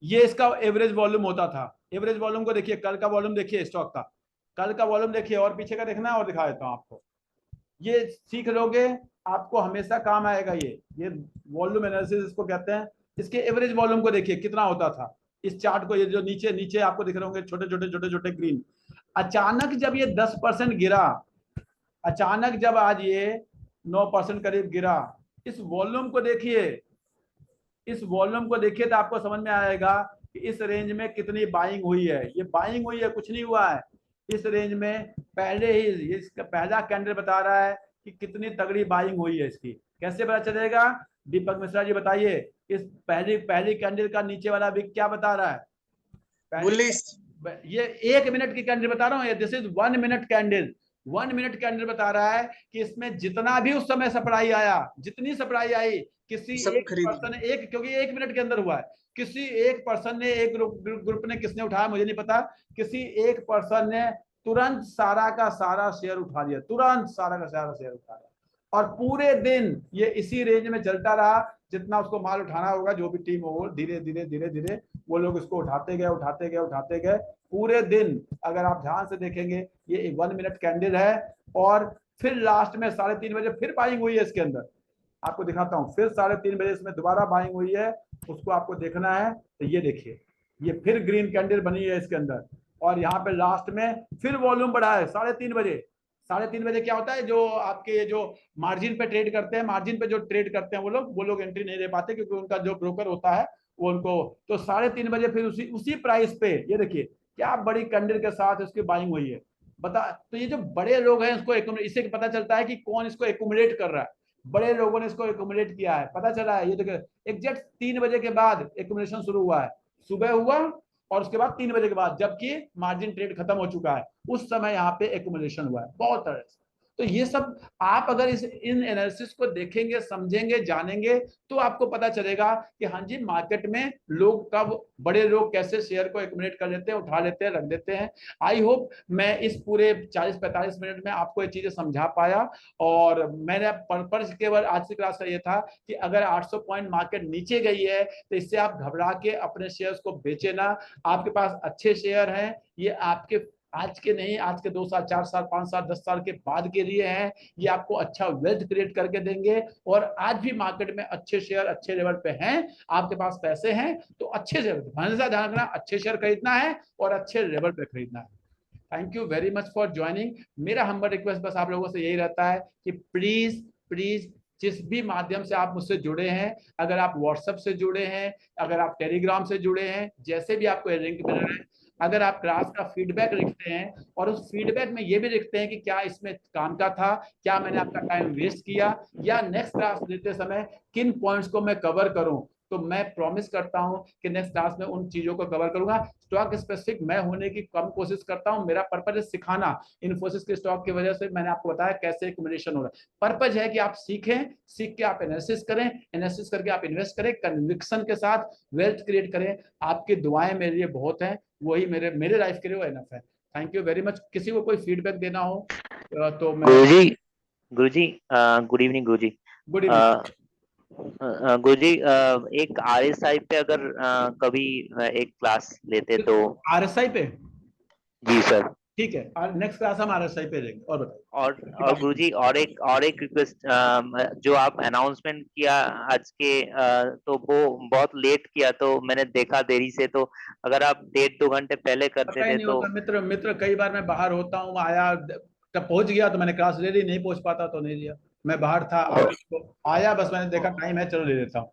ये इसका एवरेज वॉल्यूम होता था। एवरेज वॉल्यूम को देखिए, कल का वॉल्यूम देखिए स्टॉक का, कल का वॉल्यूम देखिए, और पीछे का देखना है और दिखा देता हूं आपको। ये सीख लोगे आपको हमेशा काम आएगा। ये वॉल्यूम एनालिसिस इसको कहते हैं। इसके एवरेज वॉल्यूम को देखिए कितना होता था। इस चार्ट को, ये जो नीचे नीचे आपको दिख रहे होंगे छोटे छोटे छोटे छोटे ग्रीन, अचानक जब ये 10% गिरा, अचानक जब आज ये 9% करीब गिरा, इस वॉल्यूम को देखिए, इस वॉल्यूम को देखिए तो आपको समझ में आएगा कि इस रेंज में कितनी बाइंग हुई है। ये बाइंग हुई है, कुछ नहीं हुआ है। इस रेंज में पहले ही इसका पहला कैंडल बता रहा है कि कितनी तगड़ी बाइंग हुई है इसकी। कैसे पता चलेगा, दीपक मिश्रा जी बताइए। इस पहली कैंडल का नीचे वाला विक क्या बता रहा है? बुलिश। ये 1 मिनट की कैंडल बता रहा हूँ, this is 1 minute candle. 1 minute candle बता रहा है कि इसमें जितना भी उस समय सप्लाई आया, जितनी सप्लाई आई, किसी एक पर्सन ने, एक, क्योंकि 1 मिनट के अंदर हुआ है, किसी एक पर्सन ने, एक ग्रुप ने, किसने उठाया मुझे नहीं पता, किसी एक पर्सन ने तुरंत सारा का सारा शेयर उठा लिया, तुरंत सारा का सारा शेयर उठा लिया। और पूरे दिन ये इसी रेंज में चलता रहा। जितना उसको माल उठाना होगा, जो भी टीम हो, धीरे धीरे धीरे धीरे वो लोग इसको उठाते गए उठाते गए उठाते गए पूरे दिन। अगर आप ध्यान से देखेंगे, ये 1 मिनट कैंडल है। और फिर लास्ट में 3:30 बजे फिर बाइंग हुई है इसके अंदर। आपको दिखाता हूं, फिर 3:30 बजे इसमें दोबारा बाइंग हुई है, उसको आपको देखना है। तो ये देखिए, ये फिर ग्रीन कैंडल बनी है इसके अंदर। और यहाँ पे लास्ट में फिर वॉल्यूम बढ़ा है 3:30 बजे। 3:30 बजे क्या होता है, जो आपके जो मार्जिन पे ट्रेड करते हैं, मार्जिन पे जो ट्रेड करते हैं वो लोग एंट्री नहीं दे पाते, क्योंकि उनका जो ब्रोकर होता है वो उनको, तो 3:30 बजे फिर उसी प्राइस पे, ये देखिए क्या बड़ी कैंडल के साथ उसकी बाइंग हुई है। बता, तो ये जो बड़े लोग हैं इसको, इससे पता चलता है कि कौन इसको एक्यूमुलेट कर रहा है। बड़े लोगों ने इसको एक्यूमुलेट किया है, पता चला है। ये देखिए एग्जैक्ट 3 बजे के बाद एक्यूमुलेशन शुरू हुआ है, सुबह हुआ और उसके बाद 3 बजे के बाद, जबकि मार्जिन ट्रेड खत्म हो चुका है, उस समय यहाँ पे एक्यूमुलेशन हुआ है बहुत तरह से। तो ये सब आप अगर इन एनालिसिस को देखेंगे, समझेंगे, जानेंगे, तो आपको पता चलेगा कि हाँ जी मार्केट में लोग कब, बड़े लोग कैसे शेयर को एक्यूमुलेट कर लेते हैं, उठा लेते हैं, रख देते हैं। आई होप मैं इस पूरे 40-45 मिनट में आपको ये चीजें समझा पाया। और मैंने पर्पस केवल आज की क्लास का ये था कि अगर 800 पॉइंट मार्केट नीचे गई है तो इससे आप घबरा के अपने शेयर्स को बेचे ना। आपके पास अच्छे शेयर हैं, ये आपके आज के नहीं, आज के 2 साल, 4 साल, 5 साल, 10 साल के बाद के लिए हैं। ये आपको अच्छा वेल्थ क्रिएट करके देंगे। और आज भी मार्केट में अच्छे शेयर अच्छे लेवल पे हैं, आपके पास पैसे हैं तो अच्छे शेयर, हमेशा ध्यान रखना, अच्छे शेयर खरीदना है और अच्छे लेवल पे खरीदना है। Thank you very much for joining. मेरा हम्बल रिक्वेस्ट बस आप लोगों से यही रहता है कि प्लीज प्लीज जिस भी माध्यम से आप मुझसे जुड़े हैं, अगर आप व्हाट्सएप से जुड़े हैं, अगर आप टेलीग्राम से जुड़े हैं, जैसे भी आपको लिंक मिल रहा है, अगर आप क्लास का फीडबैक लिखते हैं और उस फीडबैक में ये भी लिखते हैं कि क्या इसमें काम का था, क्या मैंने आपका टाइम वेस्ट किया, या नेक्स्ट क्लास लेते समय किन पॉइंट्स को मैं कवर करूं, तो मैं प्रॉमिस करता हूं कि नेक्स्ट क्लास में उन चीजों को कवर करूंगा। स्टॉक स्पेसिफिक मैं होने की कम कोशिश करता हूं, मेरा पर्पज है सिखाना। इन्फोसिस के स्टॉक की वजह से मैंने आपको बताया कैसे एक्यूमुलेशन हो रहा है। पर्पज है कि आप सीखें, सीख के आप एनालिसिस करें, एनालिसिस करके आप इन्वेस्ट करें, कन्विक्शन के साथ वेल्थ क्रिएट करें। आपकी दुआएं मेरे लिए बहुत हैं, वही मेरे लाइफ के लिए वो एनफ है। Thank you very much. किसी को कोई फीडबैक देना हो तो मैं। गुरुजी गुड इवनिंग गुरुजी। गुड इवनिंग गुरुजी, एक RSI पे अगर कभी एक क्लास लेते तो। RSI पे? जी सर। ठीक है, और नेक्स्ट क्लास हम RSI पे देंगे। और बताइए। और गुरुजी और एक रिक्वेस्ट, जो आप अनाउंसमेंट किया आज के, तो वो बहुत लेट किया, तो मैंने देखा देरी से, तो अगर आप 1.5-2 घंटे पहले पता करते ही थे नहीं तो। होता मित्र, कई बार मैं बाहर होता हूँ, आया तब पहुंच गया तो मैंने क्लास ले ली, नहीं पहुंच पाता तो नहीं लिया। मैं बाहर था, आया बस मैंने देखा टाइम है, चलो ले लेता हूँ।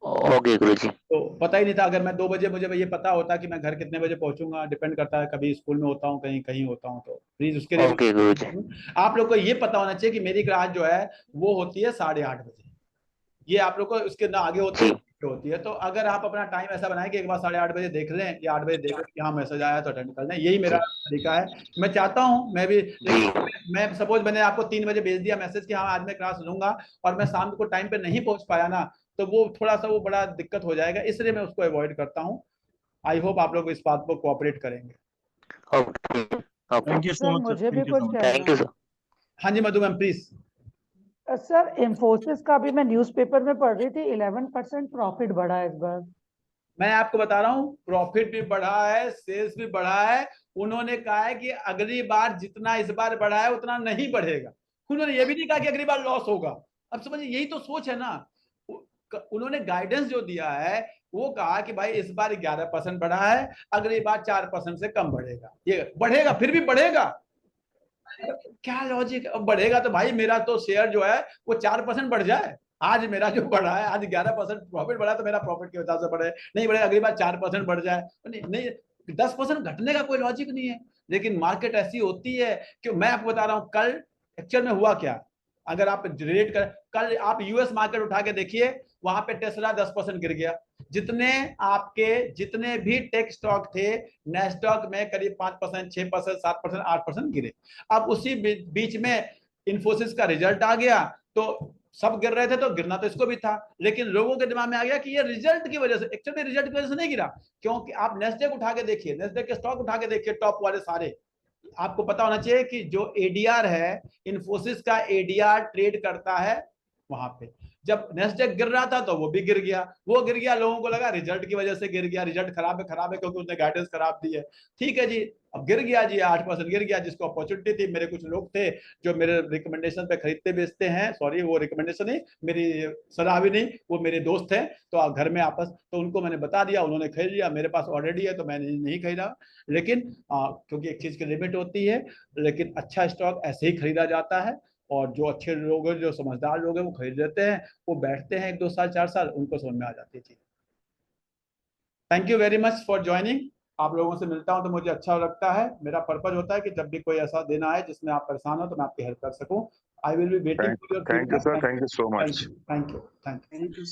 ओके गुरुजी। तो पता ही नहीं था, अगर मैं 2 बजे मुझे ये पता होता कि मैं घर कितने बजे पहुंचूंगा, डिपेंड करता है, कभी स्कूल में होता हूँ, कहीं कहीं होता हूँ, तो प्लीज उसके लिए ओके गुरुजी। आप लोग को ये पता होना चाहिए कि मेरी क्लास जो है वो होती है 8:30 बजे। ये आप लोग को उसके ना आगे होती है होती है। तो अगर आप अपना टाइम ऐसा बनाएं कि एक बार 8:30 बजे देख लें या 8 बजे देख लें कि हाँ मैसेज आया तो अटेंड कर लें, यही मेरा तरीका है। मैं चाहता हूँ मैं भी, लेकिन मैं सपोज मैंने आपको 3 बजे भेज दिया मैसेज कि हाँ आज मैं क्लास लूंगा, और मैं शाम को टाइम पे नहीं पहुंच पाया ना, तो वो थोड़ा सा वो बड़ा दिक्कत हो जाएगा, इसलिए मैं उसको अवॉइड करता हूँ। आई होप आप लोग इस बात को कोऑपरेट करेंगे। Okay thank you so sir much मुझे भी थैंक यू सो कुछ मच। थैंक यू कहना सर। हाँ जी मधु मैम प्लीज। सर इंफोसिस का भी मैं न्यूज़पेपर में पढ़ रही थी 11% प्रॉफिट बढ़ा है इस बार। मैं आपको बता रहा हूँ प्रॉफिट भी बढ़ा है, सेल्स भी बढ़ा है। उन्होंने कहा है कि अगली बार जितना इस बार बढ़ा है उतना नहीं बढ़ेगा। उन्होंने ये भी नहीं कहा कि अगली बार लॉस होगा। अब समझिए यही तो सोच है ना। उन्होंने गाइडेंस जो दिया है वो कहा कि भाई इस बार 11% बढ़ा है, अगली बार 4% से कम बढ़ेगा। ये बढ़ेगा, फिर भी बढ़ेगा। क्या लॉजिक, अब बढ़ेगा तो भाई मेरा तो शेयर जो है वो 4% बढ़ जाए। आज मेरा जो बढ़ा है, आज 11% प्रॉफिट बढ़ा, तो मेरा प्रॉफिट के हिसाब से बढ़े, नहीं बढ़े अगली बार 4% बढ़ जाए, नहीं 10% घटने का कोई लॉजिक नहीं है। लेकिन मार्केट ऐसी होती है कि मैं आपको बता रहा हूँ कल एक्चुअल में हुआ क्या। अगर आप रिलेट कर, कल आप यूएस मार्केट उठा के देखिए, वहां पे टेस्ला 10% गिर गया। जितने भी टेक स्टॉक थे नेस्डॉक में करीब 5%, 6%, 7%, 8% गिरे। अब उसी बीच में इन्फोसिस का रिजल्ट आ गया, तो सब गिर रहे थे, तो गिरना तो इसको भी था। लेकिन लोगों के दिमाग में आ गया कि ये रिजल्ट की वजह से, एक्चुअली रिजल्ट की वजह से नहीं गिरा। क्योंकि आप नेस्डेक उठा के देखिए, नेस्डेक के स्टॉक उठा के देखिए, टॉप वाले सारे, आपको पता होना चाहिए कि जो एडीआर है, इन्फोसिस का एडीआर ट्रेड करता है वहां पे। जब नेस्डेक गिर रहा था तो वो भी गिर गया, वो गिर गया, लोगों को लगा रिजल्ट की वजह से गिर गया, रिजल्ट खराब है क्योंकि उसने गाइडेंस खराब दी है। ठीक है जी, अब गिर गया जी, 8% गिर गया, जिसको अपॉर्चुनिटी थी। मेरे कुछ लोग थे जो मेरे रिकमेंडेशन पे खरीदते बेचते हैं, सॉरी वो रिकमेंडेशन नहीं, मेरी सलाह भी नहीं, वो मेरे दोस्त हैं, तो घर में आपस, तो उनको मैंने बता दिया, उन्होंने खरीद लिया। मेरे पास ऑलरेडी है तो मैंने नहीं खरीदा। लेकिन क्योंकि एक चीज की लिमिट होती है, लेकिन अच्छा स्टॉक ऐसे ही खरीदा जाता है। और जो अच्छे लोग हैं, जो समझदार लोग हैं, वो खरीद लेते हैं, वो बैठते हैं 1-2 साल 4 साल, उनको समझ में आ जाती है चीज। Thank you very much for joining. आप लोगों से मिलता हूं तो मुझे अच्छा लगता है। मेरा पर्पज होता है कि जब भी कोई ऐसा दिन आए जिसमें आप परेशान हो तो मैं आपकी हेल्प कर सकूं। I will be waiting for your Thank you, sir. Feedback. Thank you so much. Thank you. Thank you.